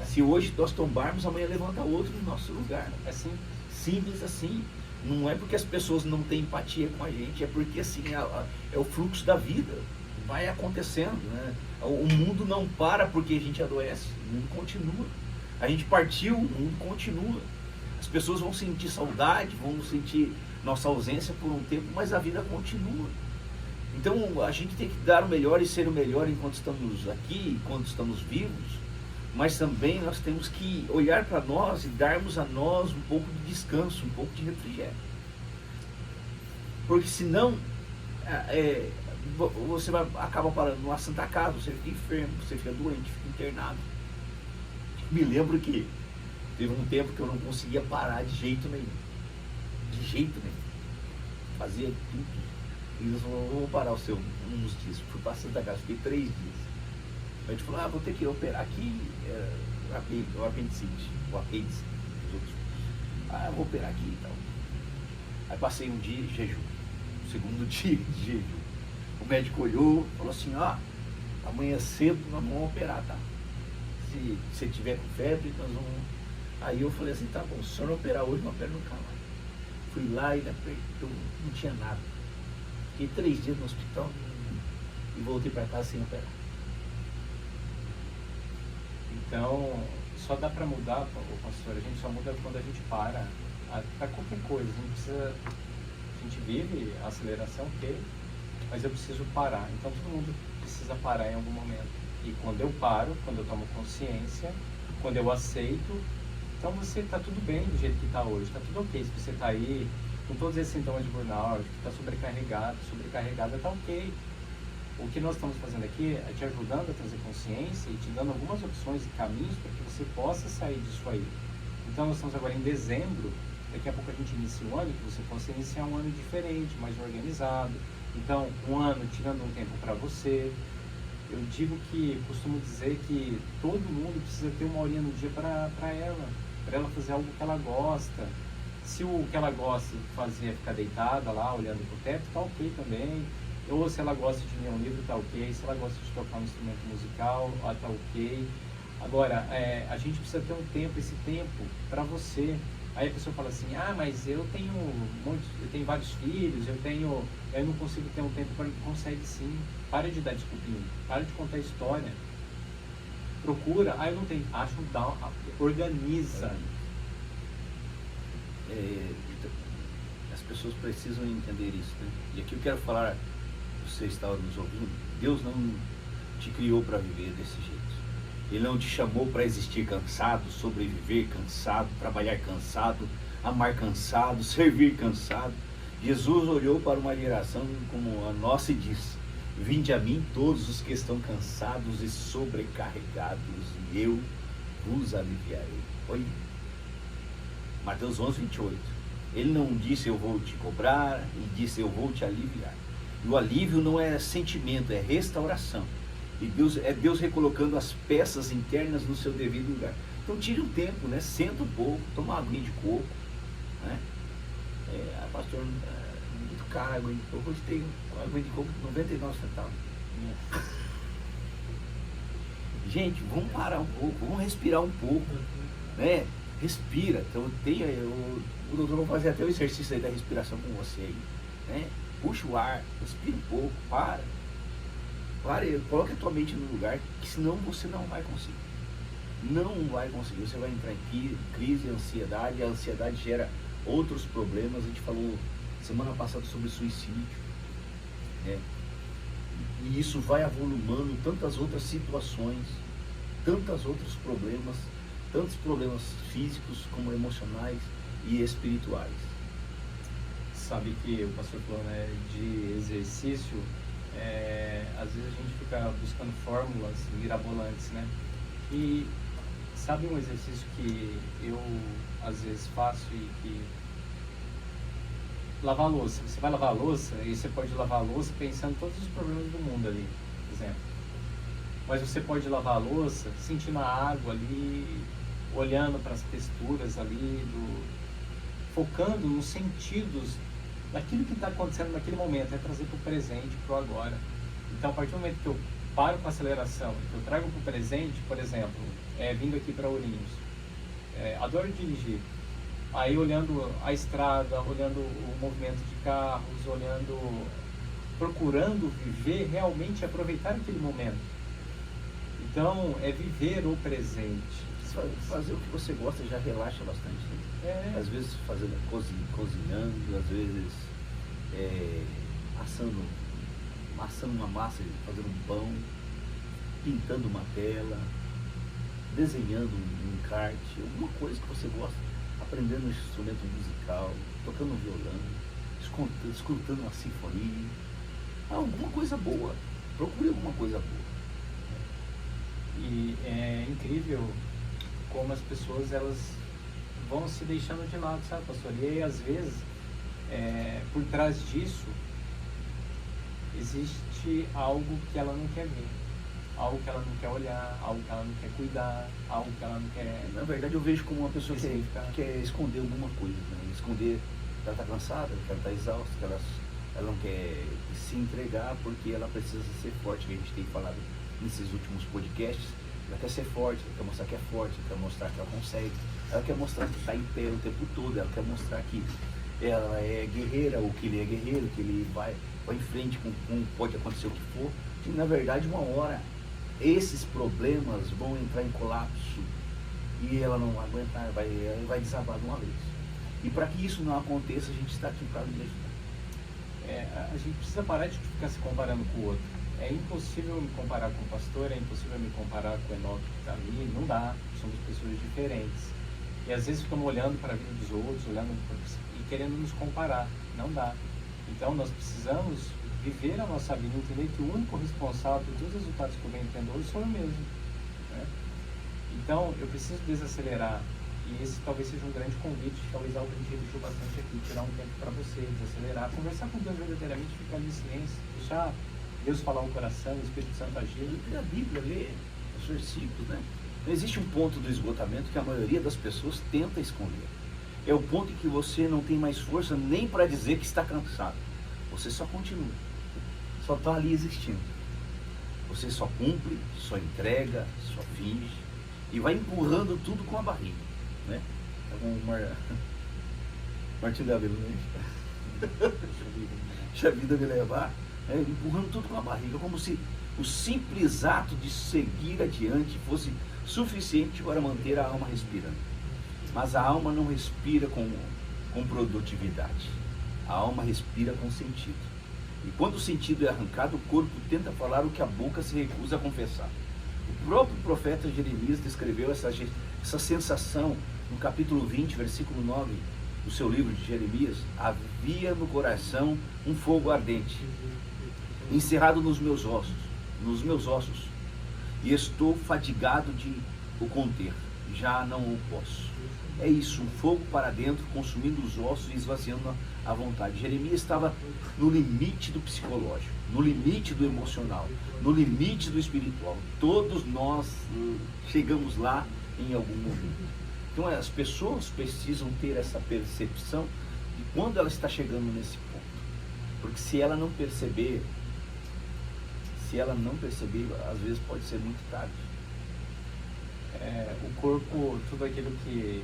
Se hoje nós tombarmos, amanhã levanta outro no nosso lugar. É simples assim. Não é porque as pessoas não têm empatia com a gente, é porque assim, é o fluxo da vida. Vai acontecendo, né? O mundo não para porque a gente adoece, o mundo continua. A gente partiu, o mundo continua. As pessoas vão sentir saudade, vão sentir nossa ausência por um tempo, mas a vida continua. Então a gente tem que dar o melhor e ser o melhor enquanto estamos aqui, enquanto estamos vivos, mas também nós temos que olhar para nós e darmos a nós um pouco de descanso, um pouco de refrigério. Porque senão você vai acabar parando numa Santa Casa, você fica enfermo, você fica doente, fica internado. Me lembro que teve um tempo que eu não conseguia parar de jeito nenhum. Fazia tudo. E eles falaram, vou parar uns dias. Fui para Santa Casa, fiquei 3 dias. A gente falou, vou ter que operar aqui, o apendicite, os outros. Vou operar aqui e tal. Aí passei um dia de jejum, segundo dia de jejum. O médico olhou, falou assim, amanhã cedo nós vamos operar, tá? Se você tiver com febre, nós vamos... Aí eu falei assim, tá bom, se o senhor não operar hoje, não opera nunca mais. Fui lá e ele apertou, não tinha nada. Fiquei 3 dias no hospital e voltei para casa sem operar. Então, só dá para mudar, pastor, a gente só muda quando a gente para qualquer coisa. A gente vive a aceleração, ok, mas eu preciso parar. Então todo mundo precisa parar em algum momento. E quando eu paro, quando eu tomo consciência, quando eu aceito, então você está tudo bem do jeito que está hoje, está tudo ok. Se você está aí com todos esses sintomas de burnout, que está sobrecarregada, está ok. O que nós estamos fazendo aqui é te ajudando a trazer consciência e te dando algumas opções e caminhos para que você possa sair disso aí. Então, nós estamos agora em dezembro, daqui a pouco a gente inicia um ano, que você possa iniciar um ano diferente, mais organizado. Então, um ano tirando um tempo para você. Eu costumo dizer que todo mundo precisa ter uma horinha no dia para ela fazer algo que ela gosta. Se o que ela gosta de fazer é ficar deitada lá, olhando para o teto, tá ok também. Ou se ela gosta de ler um livro, tá ok. Se ela gosta de tocar um instrumento musical, tá ok. Agora, a gente precisa ter um tempo, esse tempo para você. Aí a pessoa fala assim, mas eu tenho vários filhos, eu não consigo ter um tempo para... Consegue sim. Para de dar desculpinha, para de contar história. Procura, eu não tenho, organiza. As pessoas precisam entender isso, né? E aqui eu quero falar, você está nos ouvindo, Deus não te criou para viver desse jeito. Ele não te chamou para existir cansado, sobreviver cansado, trabalhar cansado, amar cansado, servir cansado. Jesus olhou para uma geração como a nossa e disse: vinde a mim todos os que estão cansados e sobrecarregados, e eu vos aliviarei. Olha, Mateus 11, 28. Ele não disse eu vou te cobrar, ele disse eu vou te aliviar. E o alívio não é sentimento, é restauração. E Deus recolocando as peças internas no seu devido lugar. Então tire um tempo, né? Senta um pouco, toma uma aguinha de coco, né? Pastor, muito caro a aguinha de coco. Hoje tem uma aguinha de coco de 99 centavos. Gente, vamos parar um pouco, vamos respirar um pouco, né? Respira. Então o doutor vai fazer até o exercício aí da respiração com você aí, né? Puxa o ar, respira um pouco, para, coloque a tua mente no lugar, que senão você não vai conseguir. Não vai conseguir, você vai entrar em crise, ansiedade, a ansiedade gera outros problemas. A gente falou semana passada sobre suicídio, né? E isso vai avolumando tantas outras situações, tantos outros problemas, tantos problemas físicos como emocionais e espirituais. Sabe que o pastor falou, né, de exercício, às vezes a gente fica buscando fórmulas mirabolantes, né? E sabe um exercício que eu às vezes faço e que... Lavar a louça. Você vai lavar a louça e você pode lavar a louça pensando em todos os problemas do mundo ali, por exemplo. Mas você pode lavar a louça sentindo a água ali, olhando para as texturas ali, focando nos sentidos daquilo que está acontecendo naquele momento, trazer para o presente, para o agora. Então, a partir do momento que eu paro com a aceleração, que eu trago para o presente, por exemplo, vindo aqui para Ourinhos, adoro dirigir, aí olhando a estrada, olhando o movimento de carros, procurando viver, realmente aproveitar aquele momento. Então, viver o presente. Fazer o que você gosta já relaxa bastante, né? Às vezes cozinhando, às vezes assando uma massa, fazendo um pão, pintando uma tela, desenhando um encarte, alguma coisa que você gosta, aprendendo um instrumento musical, tocando um violão, escutando uma sinfonia, alguma coisa boa. Procure alguma coisa boa. E é incrível como as pessoas elas vão se deixando de lado, sabe, pastor? E aí, às vezes, por trás disso, existe algo que ela não quer ver, algo que ela não quer olhar, algo que ela não quer cuidar, algo que ela não quer... Na verdade, eu vejo como uma pessoa que quer esconder alguma coisa, né? Esconder que ela está cansada, que ela está exausta, que ela não quer se entregar porque ela precisa ser forte, que a gente tem falado nesses últimos podcasts. Ela quer ser forte, ela quer mostrar que é forte, ela quer mostrar que ela consegue, ela quer mostrar que está em pé o tempo todo, ela quer mostrar que ela é guerreira, ou que ele é guerreiro, que ele vai em frente com pode acontecer o que for. E na verdade, uma hora, esses problemas vão entrar em colapso e ela não vai aguentar, vai desabar de uma vez. E para que isso não aconteça, a gente está aqui para lhe ajudar. A gente precisa parar de ficar se comparando com o outro. É impossível me comparar com o pastor, é impossível me comparar com o Enoque que está ali, não dá, somos pessoas diferentes. E às vezes ficamos olhando para a vida dos outros, olhando e querendo nos comparar. Não dá. Então nós precisamos viver a nossa vida, entender que o único responsável por todos os resultados que eu venho tendo hoje sou eu mesmo, né? Então eu preciso desacelerar, e esse talvez seja um grande convite, talvez algo que a gente repetiu bastante aqui, tirar um tempo para você, desacelerar, conversar com Deus verdadeiramente, ficar ali em silêncio, deixar Deus falar o coração, o Espírito Santo agir. E a Bíblia, lê os versículos, né? Não existe um ponto do esgotamento que a maioria das pessoas tenta esconder. É o ponto em que você não tem mais força nem para dizer que está cansado. Você só continua. Só está ali existindo. Você só cumpre, só entrega, só finge. E vai empurrando tudo com a barriga, né? É como Martinho da Vila, né? Deixa a vida me levar. Empurrando tudo com a barriga, como se o simples ato de seguir adiante fosse suficiente para manter a alma respirando. Mas a alma não respira com produtividade. A alma respira com sentido. E quando o sentido é arrancado, o corpo tenta falar o que a boca se recusa a confessar. O próprio profeta Jeremias descreveu essa sensação no capítulo 20, versículo 9 do seu livro de Jeremias. Havia no coração um fogo ardente, encerrado nos meus ossos, e estou fadigado de o conter, já não o posso. É isso, um fogo para dentro, consumindo os ossos e esvaziando a vontade. Jeremias estava no limite do psicológico, no limite do emocional, no limite do espiritual. Todos nós chegamos lá em algum momento. Então as pessoas precisam ter essa percepção de quando ela está chegando nesse ponto. Porque se ela não perceber, às vezes pode ser muito tarde. O corpo, tudo aquilo que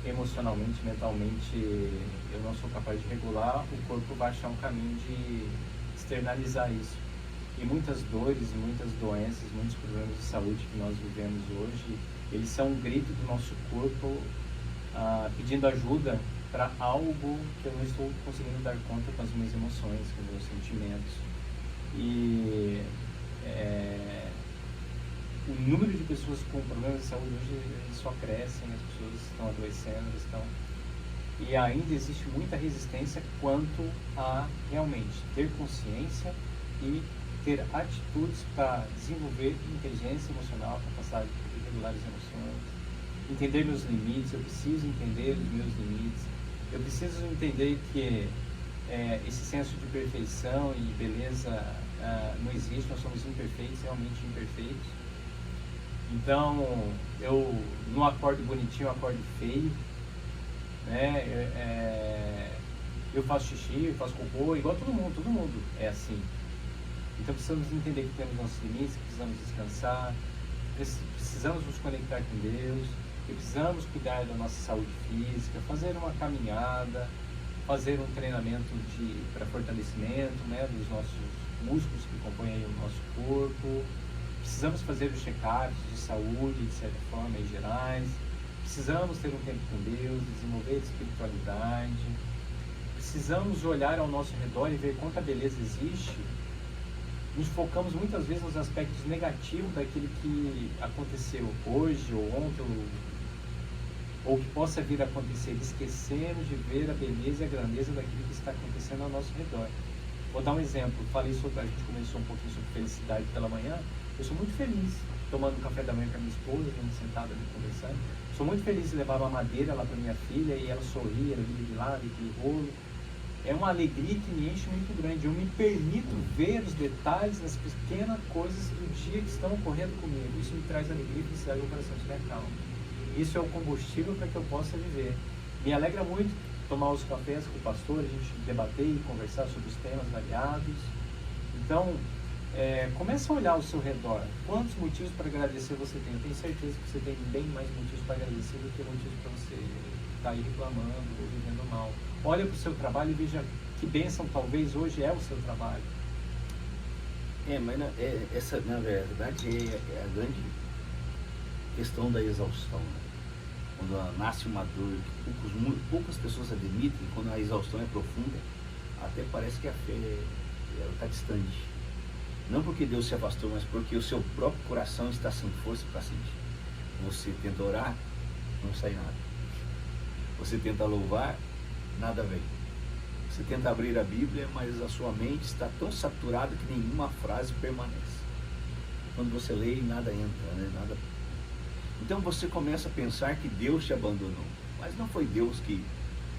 emocionalmente, mentalmente eu não sou capaz de regular, o corpo vai achar um caminho de externalizar isso. E muitas dores, muitas doenças, muitos problemas de saúde que nós vivemos hoje, eles são um grito do nosso corpo pedindo ajuda para algo que eu não estou conseguindo dar conta com as minhas emoções, com os meus sentimentos. E o número de pessoas com problemas de saúde hoje só crescem, as pessoas estão adoecendo, e ainda existe muita resistência quanto a realmente ter consciência e ter atitudes para desenvolver inteligência emocional, capacidade de regular as emoções, entender meus limites. Eu preciso entender os meus limites, eu preciso entender que esse senso de perfeição e beleza não existe, nós somos imperfeitos, realmente imperfeitos. Então, eu não acordo bonitinho, eu acordo feio, né? Eu faço xixi, eu faço cocô, igual todo mundo é assim. Então precisamos entender que temos nossos limites, precisamos descansar, precisamos nos conectar com Deus, e precisamos cuidar da nossa saúde física, fazer uma caminhada, fazer um treinamento para fortalecimento, né, dos nossos músculos que compõem aí o nosso corpo. Precisamos fazer os check-ups de saúde, de certa forma, em gerais. Precisamos ter um tempo com Deus, desenvolver espiritualidade. Precisamos olhar ao nosso redor e ver quanta beleza existe. Nos focamos muitas vezes nos aspectos negativos daquilo que aconteceu hoje ou ontem, ou que possa vir a acontecer. Esquecemos de ver a beleza e a grandeza daquilo que está acontecendo ao nosso redor. Vou dar um exemplo. A gente começou um pouquinho sobre felicidade pela manhã. Eu sou muito feliz tomando café da manhã com a minha esposa, a gente sentado ali conversando. Sou muito feliz de levar uma madeira lá para minha filha e ela sorrir, ela vira de lado, aquele rolo. É uma alegria que me enche muito grande. Eu me permito ver os detalhes das pequenas coisas do dia que estão ocorrendo comigo. Isso me traz alegria e felicidade no coração, isso me acalma. Isso é o combustível para que eu possa viver. Me alegra muito tomar os cafés com o pastor, a gente debater e conversar sobre os temas variados. Então, comece a olhar ao seu redor. Quantos motivos para agradecer você tem? Eu tenho certeza que você tem bem mais motivos para agradecer do que motivos para você estar aí reclamando ou vivendo mal. Olha para o seu trabalho e veja que bênção talvez hoje é o seu trabalho. Mas essa, na verdade, é a grande questão da exaustão, né? Quando nasce uma dor que poucas pessoas admitem, quando a exaustão é profunda, até parece que a fé está distante. Não porque Deus se afastou, mas porque o seu próprio coração está sem força para sentir. Você tenta orar, não sai nada. Você tenta louvar, nada vem. Você tenta abrir a Bíblia, mas a sua mente está tão saturada que nenhuma frase permanece. Quando você lê, nada entra, né? Nada. Então você começa a pensar que Deus te abandonou. Mas não foi Deus que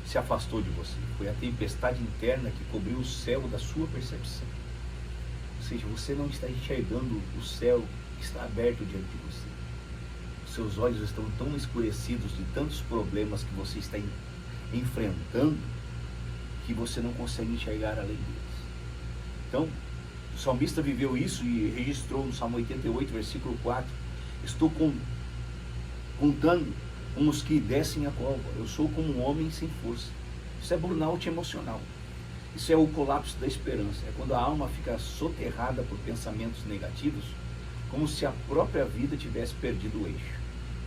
se afastou de você. Foi a tempestade interna que cobriu o céu da sua percepção. Ou seja, você não está enxergando o céu que está aberto diante de você. Os seus olhos estão tão escurecidos de tantos problemas que você está enfrentando, que você não consegue enxergar além deles. Então, o salmista viveu isso e registrou no Salmo 88, versículo 4. Estou contando com os que descem a cova. Eu sou como um homem sem força. Isso é burnout emocional. Isso é o colapso da esperança. É quando a alma fica soterrada por pensamentos negativos, como se a própria vida tivesse perdido o eixo.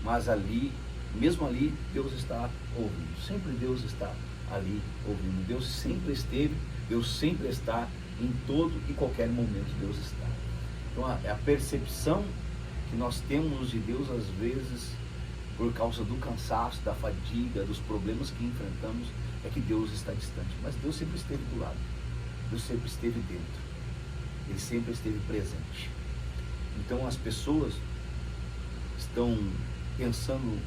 Mas ali, mesmo ali, Deus está ouvindo. Sempre Deus está ali ouvindo. Deus sempre esteve, Deus sempre está, em todo e qualquer momento Deus está. Então a percepção que nós temos de Deus, às vezes, por causa do cansaço, da fadiga, dos problemas que enfrentamos, é que Deus está distante. Mas Deus sempre esteve do lado. Deus sempre esteve dentro. Ele sempre esteve presente. Então as pessoas estão pensando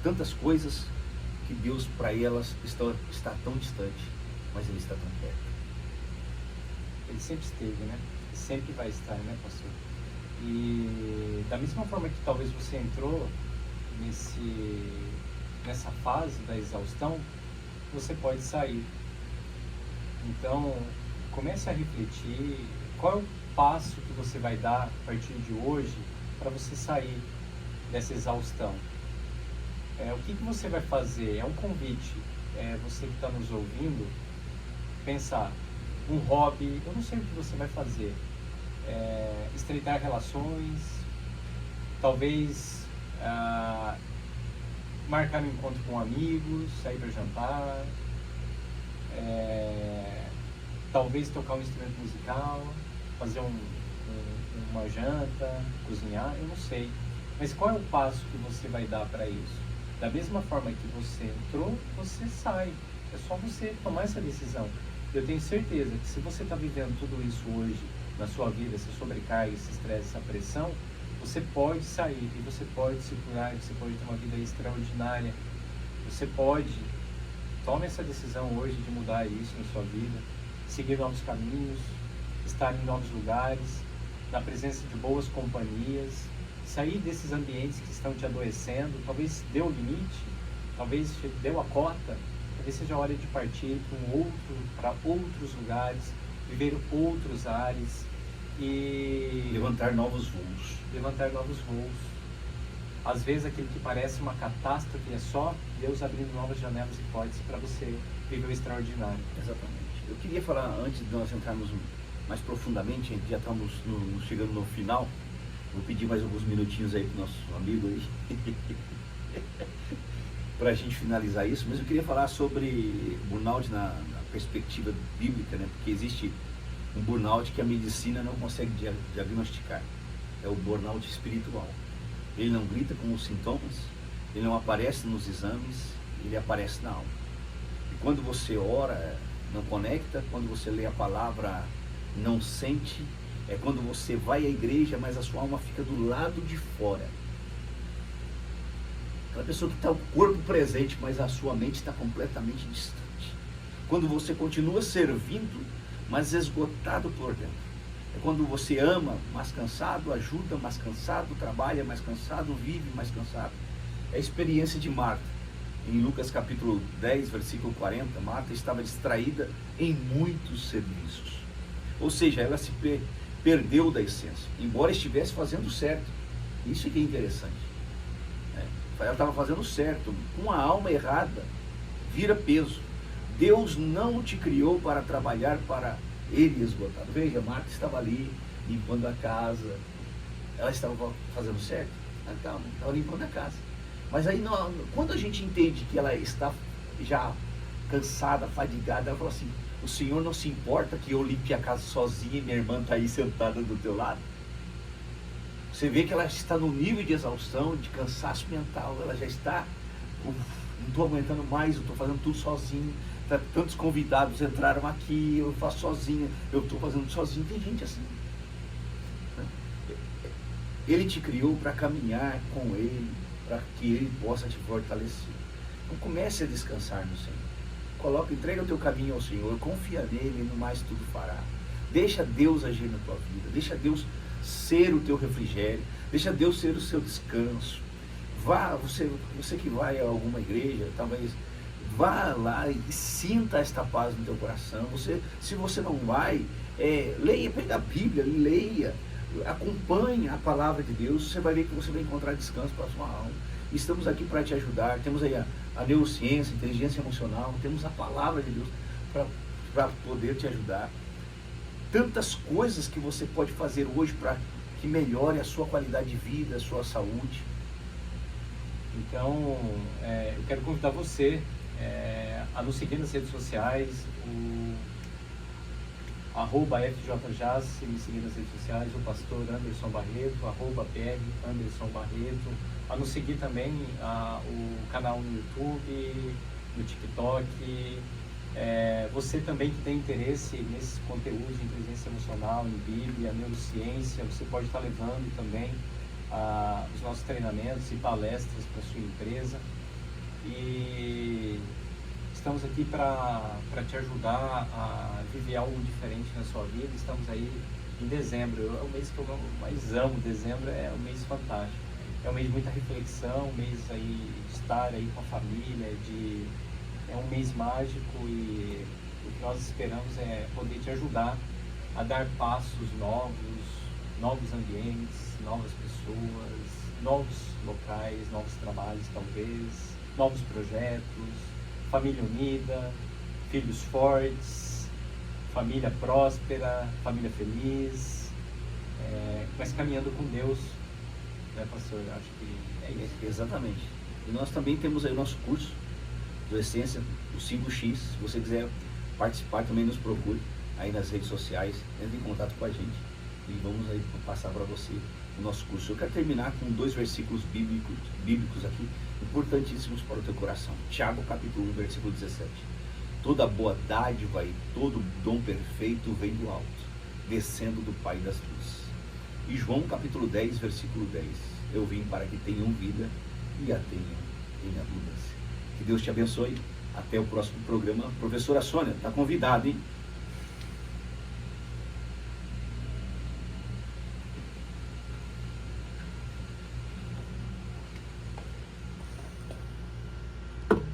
tantas coisas que Deus para elas está tão distante, mas Ele está tão perto. Ele sempre esteve, né? Sempre vai estar, né, pastor? E da mesma forma que talvez você entrou nessa fase da exaustão, você pode sair. Então, comece a refletir qual é o passo que você vai dar a partir de hoje para você sair dessa exaustão. O que você vai fazer? É um convite. Você que está nos ouvindo, pensar, um hobby, eu não sei o que você vai fazer. Estreitar relações, talvez marcar um encontro com amigos, sair para jantar, talvez tocar um instrumento musical, fazer uma janta, cozinhar, eu não sei. Mas qual é o passo que você vai dar para isso? Da mesma forma que você entrou, você sai. É só você tomar essa decisão. Eu tenho certeza que se você está vivendo tudo isso hoje na sua vida, essa sobrecarga, esse estresse, essa pressão, você pode sair e você pode se curar, você pode ter uma vida extraordinária. Você pode, tome essa decisão hoje de mudar isso na sua vida, seguir novos caminhos, estar em novos lugares, na presença de boas companhias, sair desses ambientes que estão te adoecendo. Talvez deu o limite, talvez deu a cota, talvez seja a hora de partir para outros lugares, viver outros ares e levantar novos voos. Às vezes aquilo que parece uma catástrofe é só Deus abrindo novas janelas e portas para você viver o extraordinário. Exatamente. Eu queria falar, antes de nós entrarmos mais profundamente, já estamos chegando no final. Vou pedir mais alguns minutinhos aí para o nosso amigo aí, para a gente finalizar isso. Mas eu queria falar sobre burnout na perspectiva bíblica, né? Porque existe um burnout que a medicina não consegue diagnosticar. É o burnout espiritual. Ele não grita com os sintomas, ele não aparece nos exames, ele aparece na alma. E quando você ora, não conecta, quando você lê a palavra, não sente. É quando você vai à igreja, mas a sua alma fica do lado de fora. Aquela pessoa que está o corpo presente, mas a sua mente está completamente distante. Quando você continua servindo, mas esgotado por dentro. É quando você ama, mas cansado, ajuda, mas cansado, trabalha, mais cansado, vive, mais cansado. É a experiência de Marta. Em Lucas capítulo 10, versículo 40, Marta estava distraída em muitos serviços. Ou seja, ela se perdeu da essência, embora estivesse fazendo certo. Isso é que é interessante. Ela estava fazendo certo, com a alma errada, vira peso. Deus não te criou para trabalhar para Ele esgotado. Veja, Marta estava ali, limpando a casa, ela estava fazendo certo, ela estava limpando a casa. Mas aí, quando a gente entende que ela está já cansada, fadigada, ela fala assim, o Senhor não se importa que eu limpe a casa sozinha e minha irmã está aí sentada do teu lado? Você vê que ela está no nível de exaustão, de cansaço mental, ela já está não estou aguentando mais, eu estou fazendo tudo sozinho. Tantos convidados entraram aqui, eu faço sozinho, eu estou fazendo sozinho. Tem gente assim. Ele te criou para caminhar com Ele, para que Ele possa te fortalecer. Então comece a descansar no Senhor. Entrega o teu caminho ao Senhor, confia nele, e no mais tudo fará. Deixa Deus agir na tua vida, deixa Deus ser o teu refrigério, deixa Deus ser o seu descanso. Vá, você que vai a alguma igreja, talvez vá lá e sinta esta paz no teu coração. Se você não vai, leia, pega a Bíblia, leia, acompanhe a palavra de Deus, você vai ver que você vai encontrar descanso para a sua alma. Estamos aqui para te ajudar, temos aí a neurociência, a inteligência emocional, temos a palavra de Deus para poder te ajudar. Tantas coisas que você pode fazer hoje para que melhore a sua qualidade de vida, a sua saúde. Então, eu quero convidar você a nos seguir nas redes sociais, @FJJazz, se me seguir nas redes sociais, o pastor Anderson Barreto, @PR Anderson Barreto, a nos seguir também o canal no YouTube, no TikTok. Você também que tem interesse nesses conteúdos de inteligência emocional, em Bíblia, neurociência, você pode estar levando também os nossos treinamentos e palestras para a sua empresa. E estamos aqui para te ajudar a viver algo diferente na sua vida. Estamos aí em dezembro, é o mês que eu mais amo. Dezembro é um mês fantástico, é um mês de muita reflexão, um mês aí de estar aí com a família, é um mês mágico, e o que nós esperamos é poder te ajudar a dar passos novos ambientes, novas pessoas, novos locais, novos trabalhos talvez, novos projetos, família unida, filhos fortes, família próspera, família feliz, mas caminhando com Deus, né, pastor? Eu acho que é isso. Exatamente. E nós também temos aí o nosso curso do Essência, o 5X. Se você quiser participar, também nos procure aí nas redes sociais, entre em contato com a gente e vamos aí passar para você o nosso curso. Eu quero terminar com 2 versículos bíblicos aqui, importantíssimos para o teu coração. Tiago capítulo 1, versículo 17. Toda boa dádiva e todo dom perfeito vem do alto, descendo do Pai das luzes. E João capítulo 10, versículo 10. Eu vim para que tenham vida e a tenham em abundância. Que Deus te abençoe. Até o próximo programa. Professora Sônia, está convidada, hein?